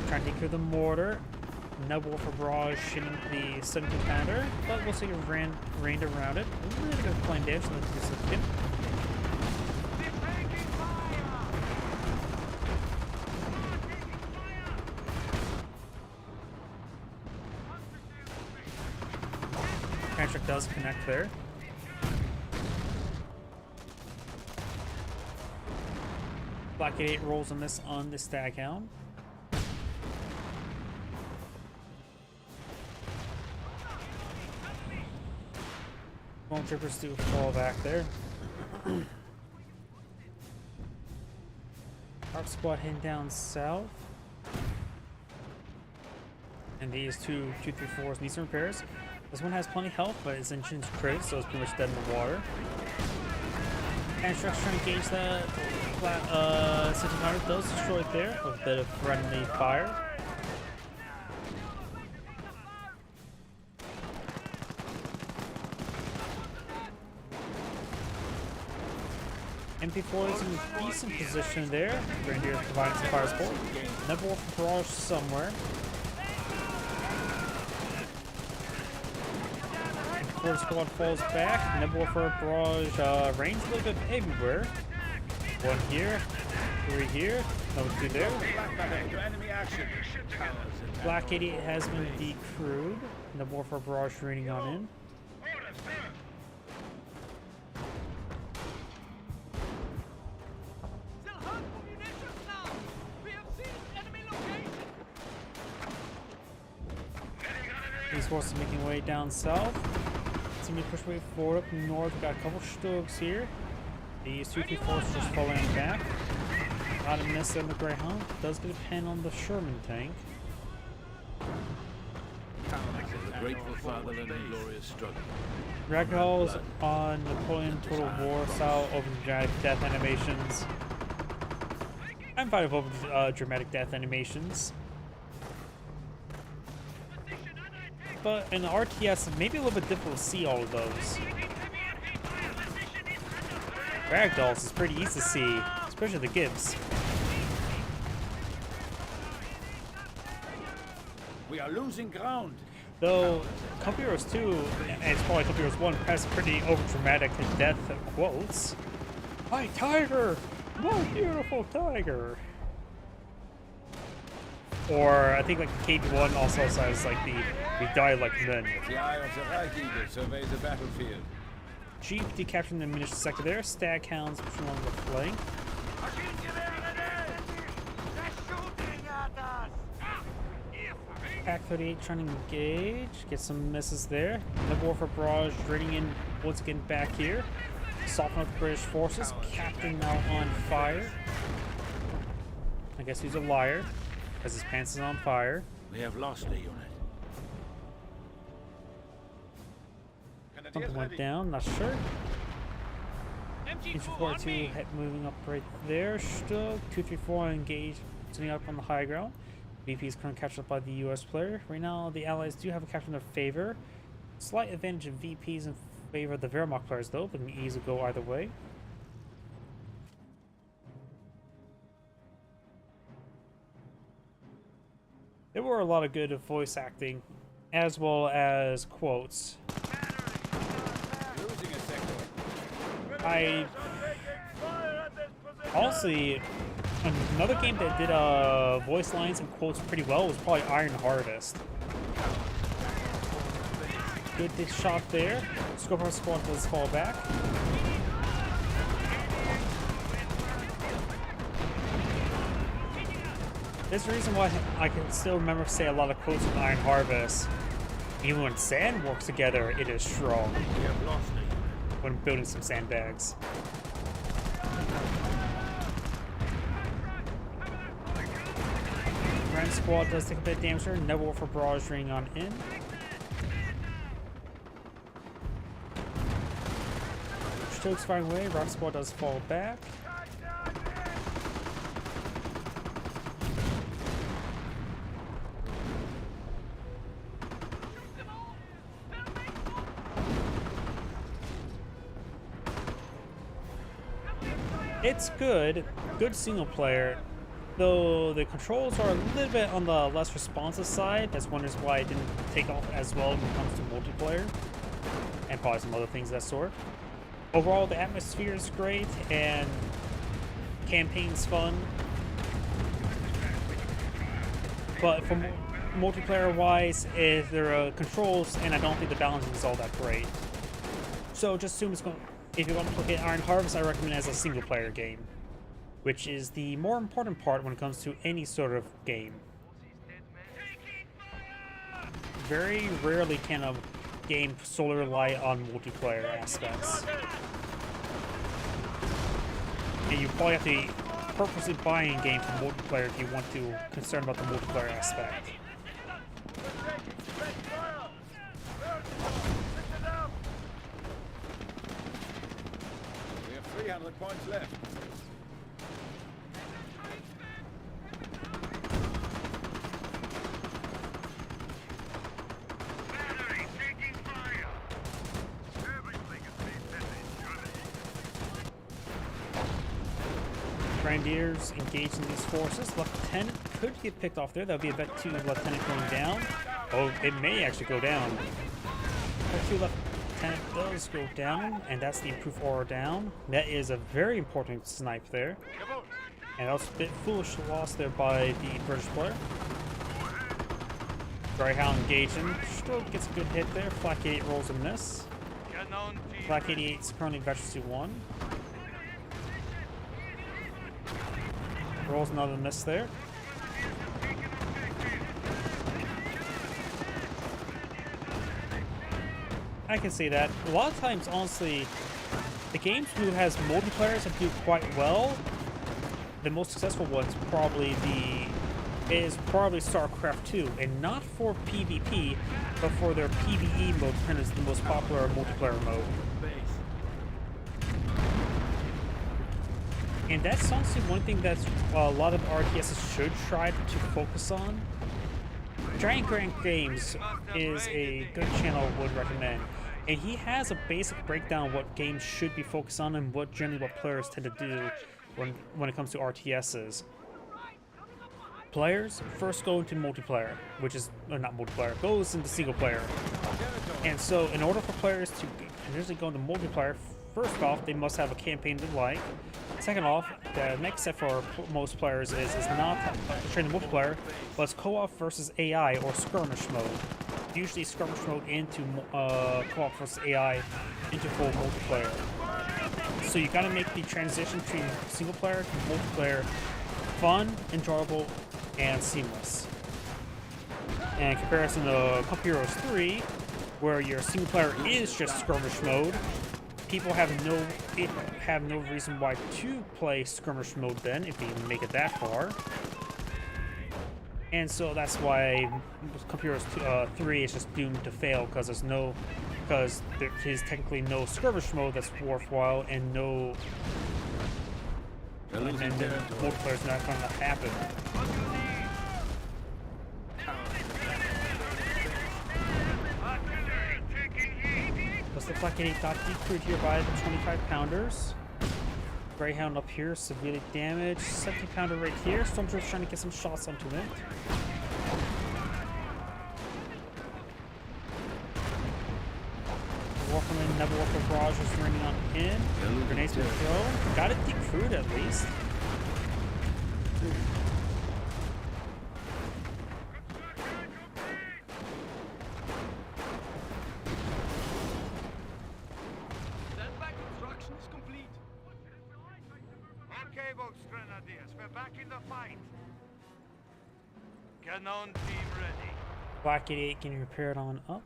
Trying to take care of the mortar. Nebula for barrage hitting the 7th commander, but we'll see if rained around it. A little bit of plane damage, so that's significant. Patrick does connect there. Flak 88 rolls a miss on the Staghound. Stormtroopers do fall back there. Arc squad heading down south. And these 234s need some repairs. This one has plenty of health, but its engine's crazy, so it's pretty much dead in the water. Construct's trying to engage that 600 does destroy it there with a bit of friendly fire. MP4 is in a decent position there. Grenadier providing some fire support. Nebula for barrage somewhere. MP4 squad falls back. Nebula for barrage rains a little bit everywhere. One here, 3 here, another 2 there. Flak 88 has been decrewed. Nebula for barrage raining on in. These forces are making way down south. Seem to push way forward up north. We've got a couple Stogs here. These 234s just falling back. Not a miss on the Greyhound. Does get a pen on the Sherman tank. The grateful fatherland and glorious struggle. Ragdolls on Napoleon Total War style open dramatic death animations. I'm fine with open dramatic death animations. But in the RTS, maybe a little bit difficult to see all of those. Ragdolls is pretty easy to see, especially the Gibbs. We are losing ground. Though Company Heroes 2, and it's probably Company Heroes 1, has pretty over-dramatic death quotes. My tiger! My beautiful tiger! Or I think like the KD1 also says like we die like men. The eye of the Reich Eagle surveys the battlefield. Jeep capturing the munition sector there. Stag hounds pushing along the flank. Pack 38 trying to engage. Get some misses there. The Warfare Barrage draining in once again back here. Soften up the British forces. Captain now on fire. I guess he's a liar, as his pants is on fire. We have lost a unit. Something went down, not sure. Infantry 42 moving up right there. Still 234 engaged, sitting up on the high ground. VP is currently captured up by the US player. Right now, the Allies do have a capture in their favor. Slight advantage of VPs in favor of the Wehrmacht players, though, but can easily go either way. There were a lot of good voice acting, as well as quotes. Losing a sector. I honestly, another game that did voice lines and quotes pretty well was probably Iron Harvest. Good shot there. Scope our squad does fall back. There's a reason why I can still remember say a lot of quotes from Iron Harvest. Even when sand works together, it is strong. We have lost a unit. When building some sandbags. Grand squad does take a bit of damage here. No Warfare Barrage draining on in. Stokes firing away. Rock squad does fall back. It's good single player, though the controls are a little bit on the less responsive side. That's one reason why it didn't take off as well when it comes to multiplayer, and probably some other things of that sort. Overall, the atmosphere is great, and campaign's fun. But from multiplayer-wise, there are controls, and I don't think the balancing is all that great. So just assume it's going. If you want to play Iron Harvest, I recommend it as a single-player game, which is the more important part when it comes to any sort of game. Very rarely can a game solely rely on multiplayer aspects. And you probably have to purposely buy a game for multiplayer if you want to concern about the multiplayer aspect. We have 300 points left. Battery taking fire. Everything is being busy. Grenadiers engaged in these forces. Lieutenant could get picked off there. That would be a bet 2 Lieutenant going down. Oh, it may actually go down. Bet 2 Lieutenant does go down, and that's the improved aura down. That is a very important snipe there. And that was a bit foolish loss there by the British player. Greyhound engaging. Still gets a good hit there. Flak 88 rolls a miss. Flak 88 is currently Veteran 2-1. Rolls another miss there. I can see that. A lot of times, honestly, the games who has multiplayers that do quite well, the most successful ones is probably StarCraft 2, and not for PvP, but for their PvE mode, kind of the most popular multiplayer mode. And that's honestly one thing that a lot of RTSs should try to focus on. Giant Grant Games is a good channel I would recommend. And he has a basic breakdown of what games should be focused on and what players tend to do when it comes to RTSs. Players first go into multiplayer, which is not multiplayer, goes into single player. And so in order for players to usually go into multiplayer, first off, they must have a campaign they like. Second off, the next step for most players is not training multiplayer, but it's co-op versus AI or skirmish mode. usually skirmish mode into co-op versus AI into full multiplayer. So you gotta make the transition between single player to multiplayer fun, enjoyable, and seamless. And in comparison to Cup Heroes 3, where your single player is just skirmish mode, people have no reason why to play skirmish mode then, if they even make it that far. And so that's why Cup Heroes 3 is just doomed to fail, because there is technically no skirmish mode that's worthwhile, and no multiplayer's not going to happen. Does look like it got decrewed here by the 25-pounders. Greyhound up here, severely damaged. 70-pounder right here. Stormtrooper's trying to get some shots onto it. Warframe, Never Warfare Barrage is running on in. Grenades been thrown. Got it decrewed at least. Okay, Volksgrenadiers, we're back in the fight. Cannon team ready. Black 88 getting repaired on up.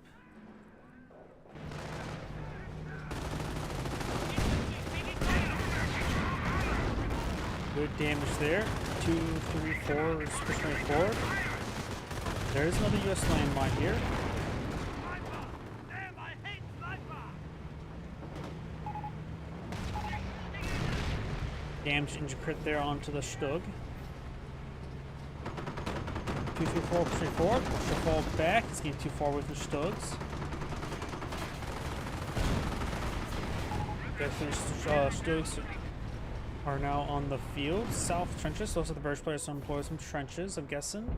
Good damage there. 2, 3, 4 is pushing it forward. There's another US landmine here. Damn, I hate sniper! Damage injury crit there onto the Stug. 2, 3, 4 pushing forward. Should fall back. It's getting too far away from Stugs. Stugs are now on the field. South trenches. Those are the British players to employ some trenches, I'm guessing.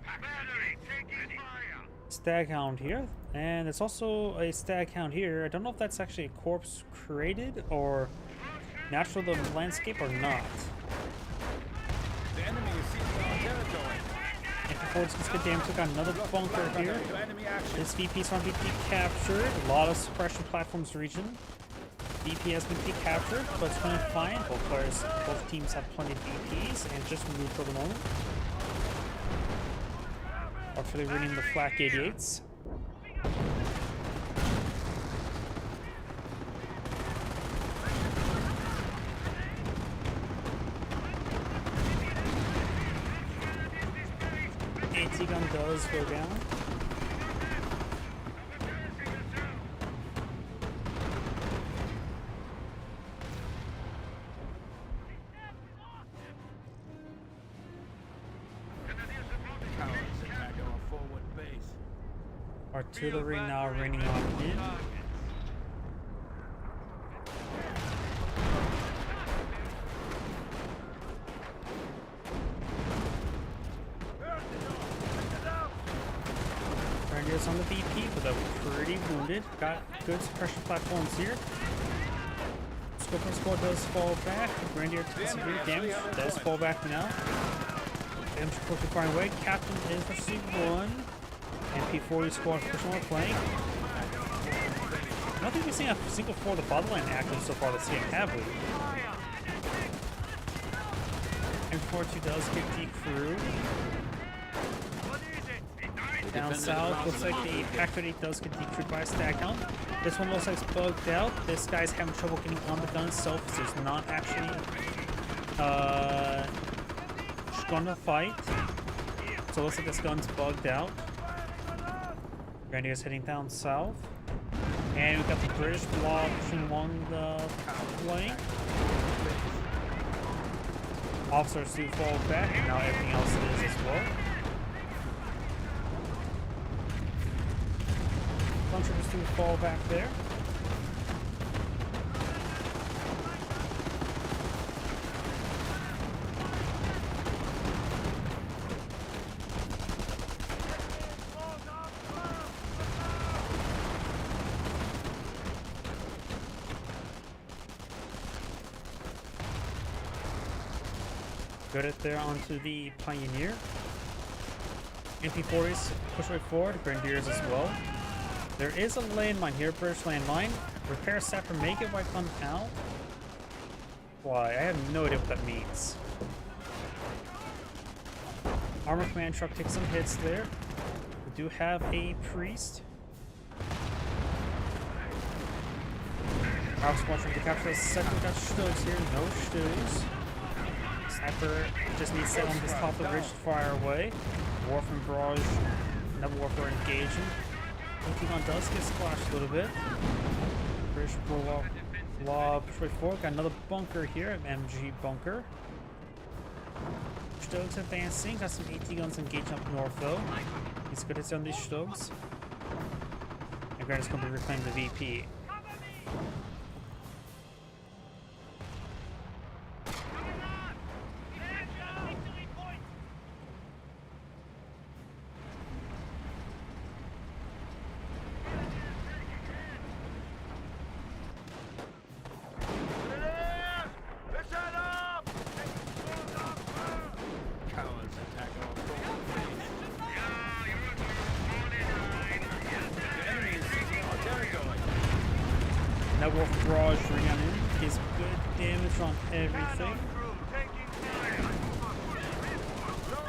Battery taking fire! Staghound here. And there's also a Staghound here. I don't know if that's actually a corpse created or natural to the landscape or not. The enemy is seizing our territory. And before it's gets good damage, took out another bunker here. To enemy action. This VP's on VP captured. A lot of suppression platforms region. VP has been captured, but it's going fine. Both teams have plenty of VPs and just moved for the moment. Hopefully reading the flak 88s. AT gun does go down. Artillery now raining on in. Grenadiers on the VP, but they're pretty wounded. Got good suppression platforms here. Scorpion squad does fall back. Grenadier takes severe damage. Does fall back now. Damage quickly firing away. Captain is received one. And P40 squad pushing on flank. I don't think we've seen a single for the fatherland active so far this game, have we? M42 does get decrewed. Down south, looks like the Pack-38 does get decrewed by a Staghound. This one looks like it's bugged out. This guy's having trouble getting on the gun itself, so he's not actually gonna fight. So it looks like this gun's bugged out. Grenadiers heading down south. And we've got the British blob pushing along the flank. Officers do fall back, and now everything else is as well. Stormtroopers do fall back there. Got it there onto the Pioneer. MP40s push right forward, Grenadiers as well. There is a landmine here, British landmine. Repair sapper make it wipe them out. Why? I have no idea what that means. Armor command truck takes some hits there. We do have a priest. Our squad trying to capture the second. Got Stugs here, no Stugs. Sniper just needs to set on this top of the ridge to fire away. Warfare barrage, another warfare engaging. Gun does get splashed a little bit. British Blob push forward. Got another bunker here, an MG bunker. Stugs advancing. Got some AT guns engaging up north though. He's good hits on these Stugs. And Grant is going to reclaim the VP. That Wolf Barrage Rhiannon is good damage on everything.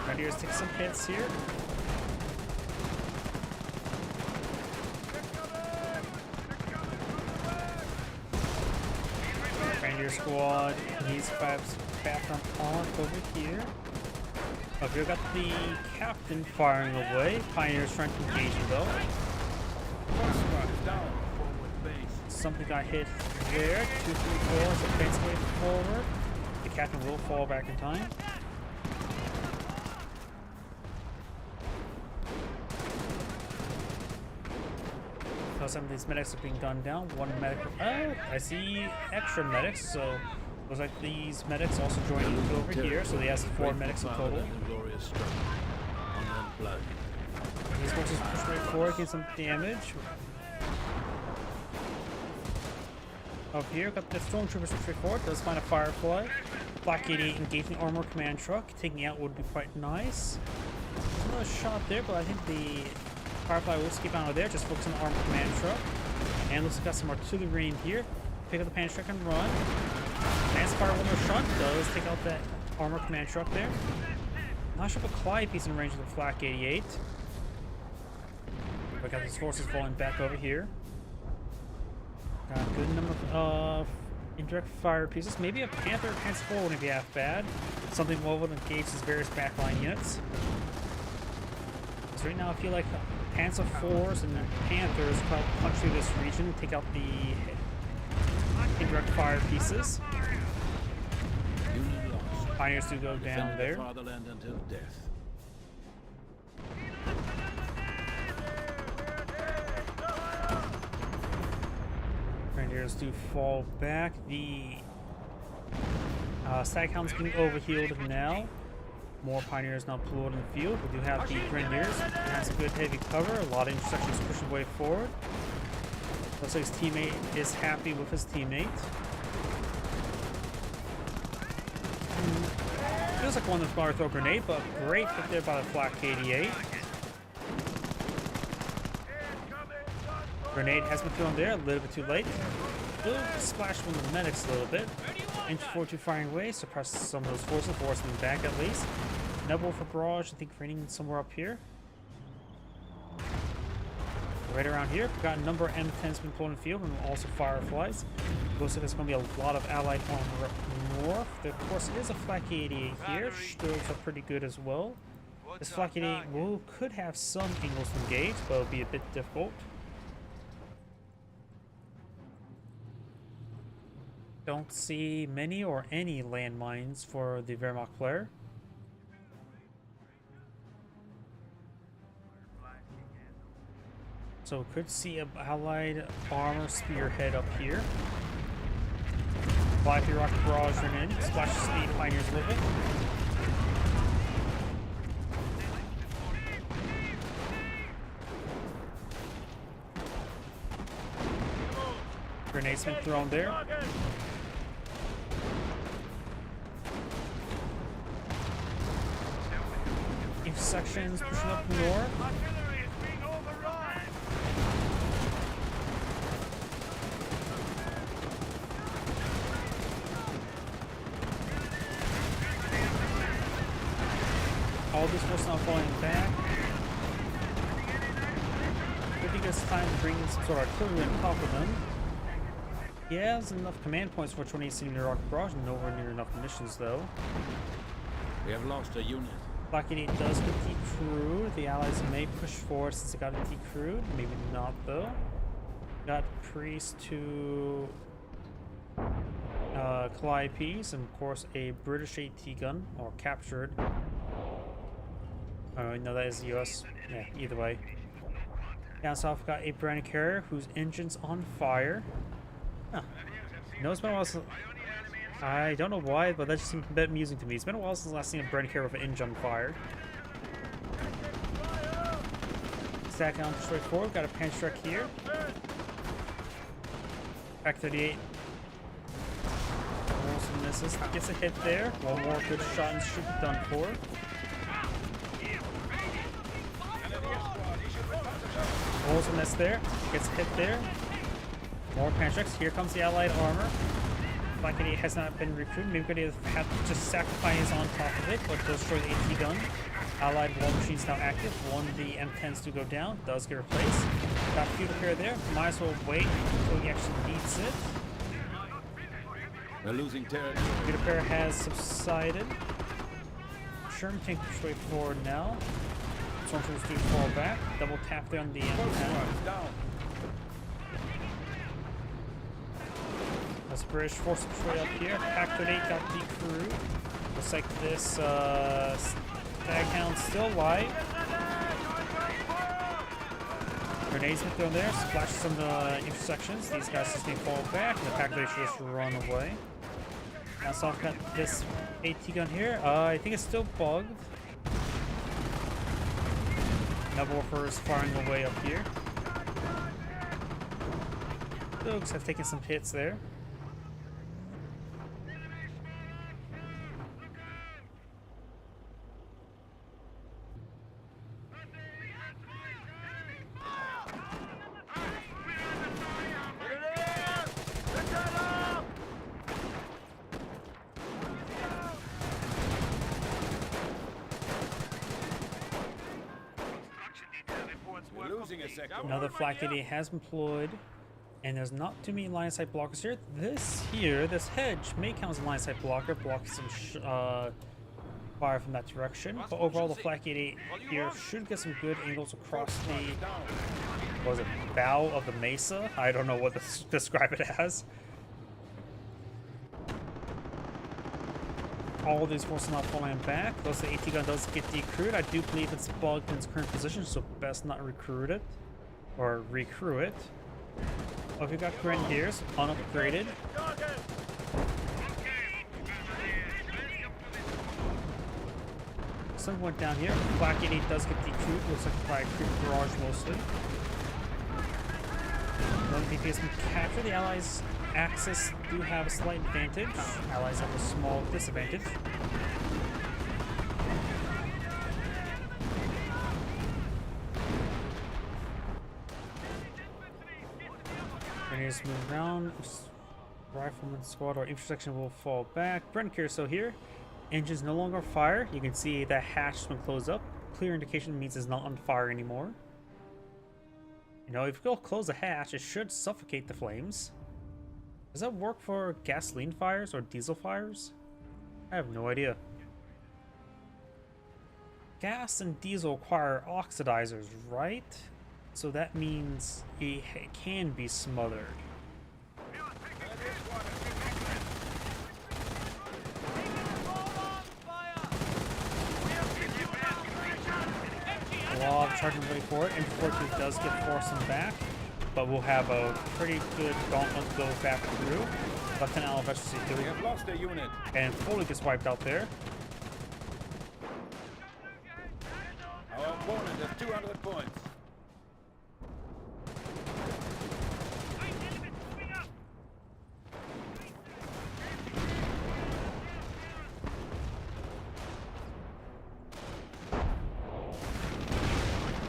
Grenadiers take some hits here. Grenadier squad needs perhaps background on over here. Up here, got the captain firing away. Pioneers trying to engage him though. Something got hit there. 2, 3, 4 is a fence way forward. The captain will fall back in time. So some of these medics are being gunned down. One medic. Oh, I see extra medics. So looks like these medics also joining over here. So they have 4 medics in total. These forces push right forward, get some damage. Up here, got the stormtroopers push forward. Does find a Firefly. Black 88 engaging armor command truck. Taking out would be quite nice. Another shot there, but I think the Firefly will escape out of there. Just focus on the armor command truck. And looks like got some artillery in here. Pick up the panic truck and run. Advance fire one more shot. Does take out that armor command truck there. Not sure if a Clyde piece in range of the Flak 88. We got these forces falling back over here. Got a good number of indirect fire pieces. Maybe a Panther or Panther 4 wouldn't be half bad. Something well would engage his various backline units. So right now I feel like Panther 4s and Panthers probably punch through this region, take out the indirect fire pieces. Pioneers do go down there. Fatherland until death. Grenadiers do fall back. The Staghound's getting overhealed now. More Pioneers now pulled in the field. We do have the Grenadiers. Has good heavy cover. A lot of intersections pushing way forward. Looks like his teammate is happy with his teammate. Feels like one of them throw a grenade, but great hit there by the Flak 88. Grenade has been thrown there, a little bit too late. Will splash one of the medics a little bit. Inch 4-2 firing away, suppress some of those forces, force them back at least. Nebel for barrage, I think raining somewhere up here. Right around here, we've got a number of M10s been pulled in the field, and also Fireflies. Looks like there's going to be a lot of allied armor up north. There, of course, is a Flak 88 here. Sturgs are pretty good as well. This Flak 88 could have some angles to engage, but it'll be a bit difficult. Don't see many or any landmines for the Wehrmacht player. So could see a allied armor spearhead up here. Fly through rocket barrage run in. Splash speed, Pioneers with it. Grenades been thrown there. sections pushing up north. Artillery is being overrun. All these forces now falling back. I think it's time to bring in some sort of artillery on top of them. He has enough command points for 28 near Rocket Barrage, nowhere near enough munitions though. We have lost a unit. Black 88 does get decrewed. The Allies may push forward since it got decrewed. Maybe not though. Got Priest to Calliope's, and of course a British AT gun, or captured. Oh no, that is the US. Yeah, either way. Down south we've got a Brandon carrier whose engine's on fire. Huh. No, it's been a while since... I don't know why, but that just seems a bit amusing to me. It's been a while since last seen a Brandon carrier with an engine on fire. Stack down straight forward, got a pan truck here. Back 38. Also misses. Gets a hit there. One more good shot and shoot done for. Also missed there. Gets hit there. More Pantrix. Here comes the Allied armor. Black 88 has not been recruited. Maybe could have just sacrifice on top of it, but goes for the AT gun. Allied war machines now active. One of the M10s to go down. Does get replaced. Got few repair there. Might as well wait until he actually beats it. We're losing territory. Few repair has subsided. Sherman tank straight forward now. Stormtroopers do fall back. Double tap there on the M10. Down. That's British force straight up here. Pack 38 got decrewed. Looks like this Staghound's still alive. Grenades been thrown there. Splashes some intersections. These guys just need to fall back. And the Pack 38 should just run away. Now, so I've got this AT gun here. I think it's still bugged. Nebelwerfer is firing away up here. Looks have taken some hits there. We're losing a sector. Another flak 88 has been deployed, and there's not too many line of sight blockers here. This hedge may count as a line of sight blocker, blocking some fire from that direction. But overall, the flak 88 here should get some good angles across the, what was it, bow of the mesa? I don't know what to describe it as. All of these forces now falling back. Thus the AT gun does get decrewed. I do believe it's bugged in its current position, so best not recruit it. Or recrew it. Oh, we've got Grenadiers, unupgraded. Some went down here. Black 88 does get decrewed. Looks like by a creep barrage mostly. One BP has been captured. The Allies' Axis do have a slight advantage. Allies have a small disadvantage. Grenadiers move around. Rifleman squad or intersection will fall back. Brendan Carousel here. Engines no longer fire. You can see that hatch has been closed up. Clear indication means it's not on fire anymore. You know, if you go close the hatch, it should suffocate the flames. Does that work for gasoline fires or diesel fires? I have no idea. Gas and diesel require oxidizers, right? So that means it can be smothered. While charging ready for it, Infantry does get forcing back, but we'll have a pretty good gauntlet to go back through. Lieutenant Alvester We have lost a unit. and fully gets wiped out there. Our opponent has 200 points.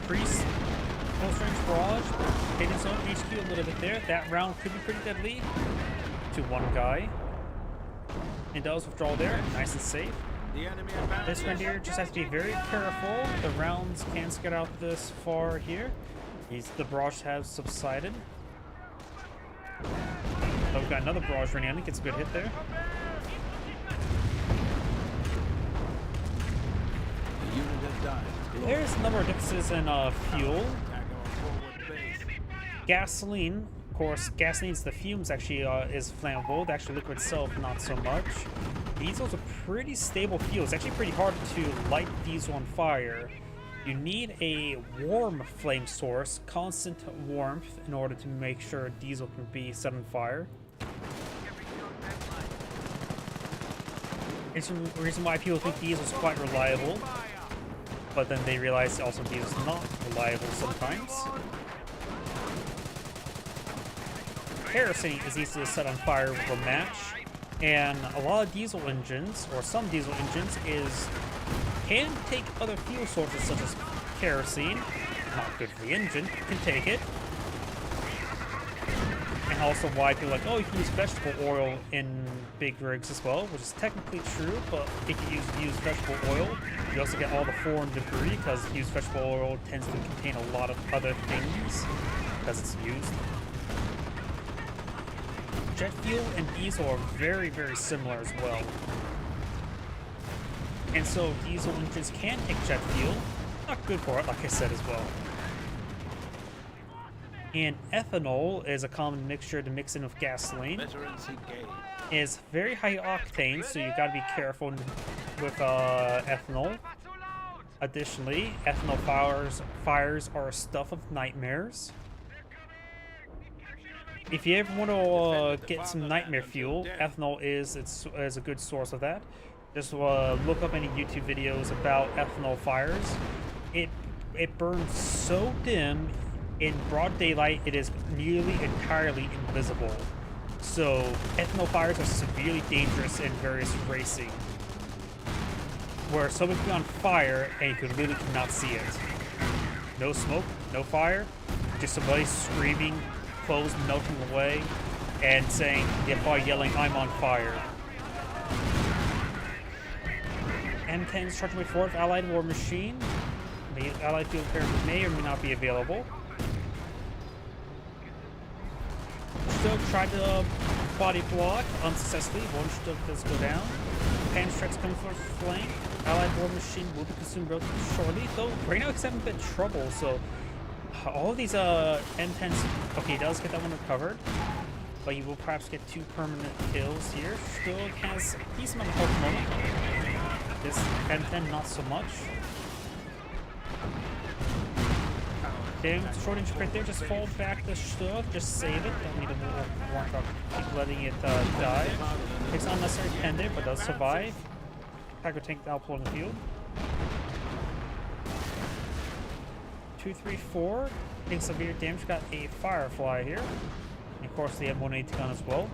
pretty close range barrage, hitting his own HQ a little bit there. That round could be pretty deadly to one guy. And does withdraw there, nice and safe. The enemy advances. This Grenadier just has to be very careful. The rounds can't get out this far here. The barrage has subsided. Oh, we've got another barrage running in. Gets a good hit there. The unit has died. There's a number of differences in fuel. Attack our forward base. Gasoline, of course, gasoline's the fumes actually is flammable. The actual liquid itself, not so much. Diesel's a pretty stable fuel. It's actually pretty hard to light diesel on fire. You need a warm flame source, constant warmth, in order to make sure diesel can be set on fire. It's the reason why people think diesel is quite reliable, but then they realize also diesel is not reliable sometimes. Kerosene is easy to set on fire with a match, and a lot of diesel engines, or some diesel engines, can take other fuel sources such as kerosene. Not good for the engine, can take it. And also why people are like, oh, you can use vegetable oil in big rigs as well, which is technically true, but if you use vegetable oil, you also get all the foreign debris, because used vegetable oil tends to contain a lot of other things because it's used. Jet fuel and diesel are very, very similar as well. And so diesel engines can take jet fuel. Not good for it, like I said as well. And ethanol is a common mixture to mix in with gasoline. It's very high octane, so you gotta be careful with ethanol. Additionally, ethanol fires are a stuff of nightmares. If you ever want to get some nightmare fuel, ethanol is a good source of that. Just look up any YouTube videos about ethanol fires. It burns so dim in broad daylight it is nearly entirely invisible. So ethanol fires are severely dangerous in various racing, where something can be on fire and you literally cannot see it. No smoke, no fire, just somebody screaming, clothes melting away, and saying, by yelling, "I'm on fire." M10's charging way forward with Allied War Machine. The Allied field repair may or may not be available. Stoke tried to body block unsuccessfully. One Stoke does go down. Panstrikes coming for flank. Allied War Machine will be consumed relatively shortly, though right now it's having a bit of trouble, so all of these M10s, okay, he does get that one recovered, but you will perhaps get 2 permanent kills here. Still has a decent amount of health moment. This M10 not so much. Okay, short range right there, just fall back the Stug, just save it, don't need to worry about keep letting it die. Takes unnecessary pendant, but does survive. Tiger tank now pulling the field. 2, 3, 4. Taking severe damage. Got a Firefly here. And of course the M180 gun as well.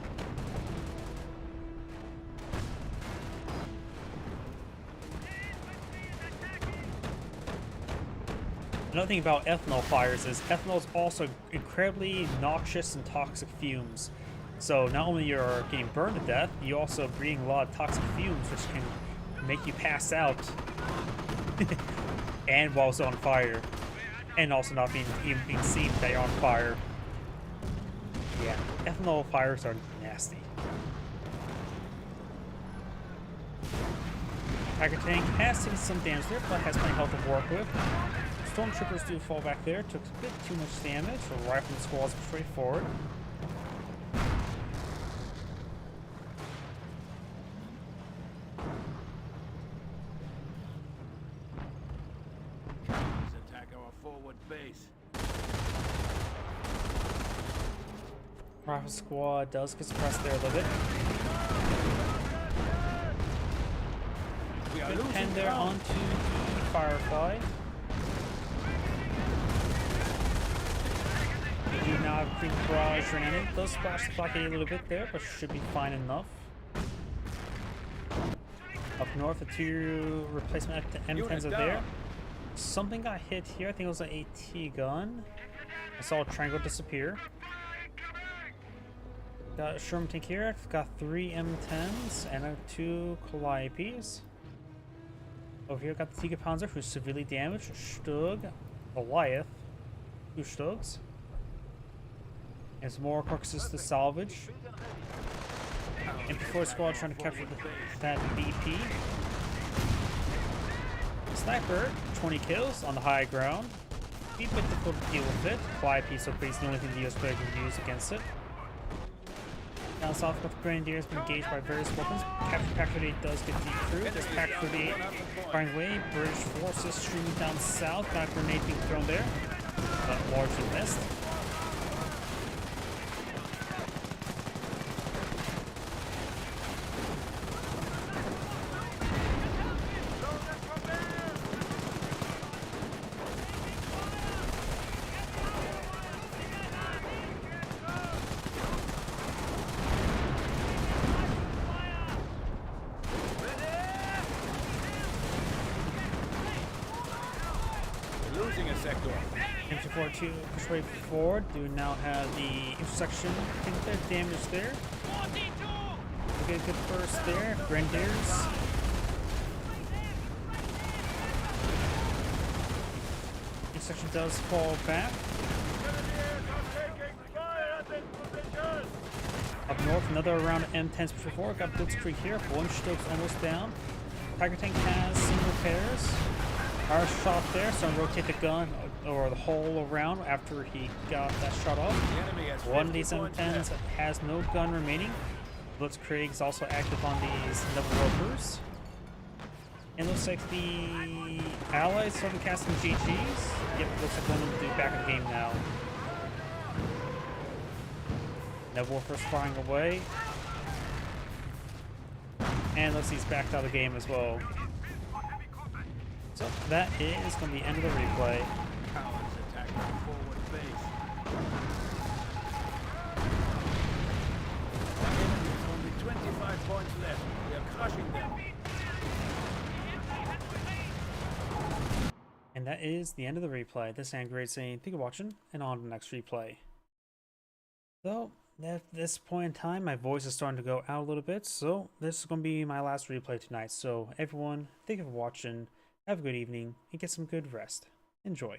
Another thing about ethanol fires is ethanol is also incredibly noxious and toxic fumes. So not only you're getting burned to death, you're also breathing a lot of toxic fumes which can make you pass out and while it's on fire. And also not even being seen that you're on fire. Yeah, ethanol fires are nasty. Tiger tank has taken some damage there, but has plenty of health to work with. Stormtroopers do fall back there, took a bit too much damage. The rifle squads straight forward. Attack our forward base. Rifle squad does get suppressed there a little bit. Good pen there onto the Firefly. We do now have big barrage running in. Does splash the blockade a little bit there, but should be fine enough. Up north, the 2 replacement M10s are there. Something got hit here. I think it was an AT gun. I saw a triangle disappear. Got a Sherman tank here. I've got 3 M10s and 2 Calliopes. Over here, got the Tiga Panzer, who's severely damaged. Stug, Goliath, 2 Stugs. And some more carcasses to salvage. MP4 squad trying to capture that BP. Sniper, 20 kills on the high ground. Be a bit difficult to deal with it. Calliope, so basically the only thing the US player can use against it. Down south, got the Grenadiers been engaged by various weapons. Capture Pack 38 does get decrewed. There's Pack 38 firing away. British forces streaming down south. Got a grenade being thrown there. But largely missed. Losing a sector. MT-42 push way forward. Do now have the intersection. I think there's damage there. We get a good burst there. Grenadiers. Intersection does fall back. Up north, another round of M10s push forward. Got Blitzkrieg here. One Stokes almost down. Tiger tank has some repairs. Our shot there, so I'm rotate the gun or the hole around after he got that shot off. One of these M10s has no gun remaining. Blitzkrieg is also active on these level workers. And looks like the allies starting to cast some GGs. Yep, looks like one of them will be back in the game now. Level workers firing away. And looks like he's backed out of the game as well. So that is going to be the end of the replay. Cowards attack our forward base. There's only 25 points left. We are crushing them. And that is the end of the replay. This is Angry saying thank you for watching, and on to the next replay. So at this point in time, my voice is starting to go out a little bit, so this is going to be my last replay tonight. So everyone, thank you for watching. Have a good evening and get some good rest. Enjoy.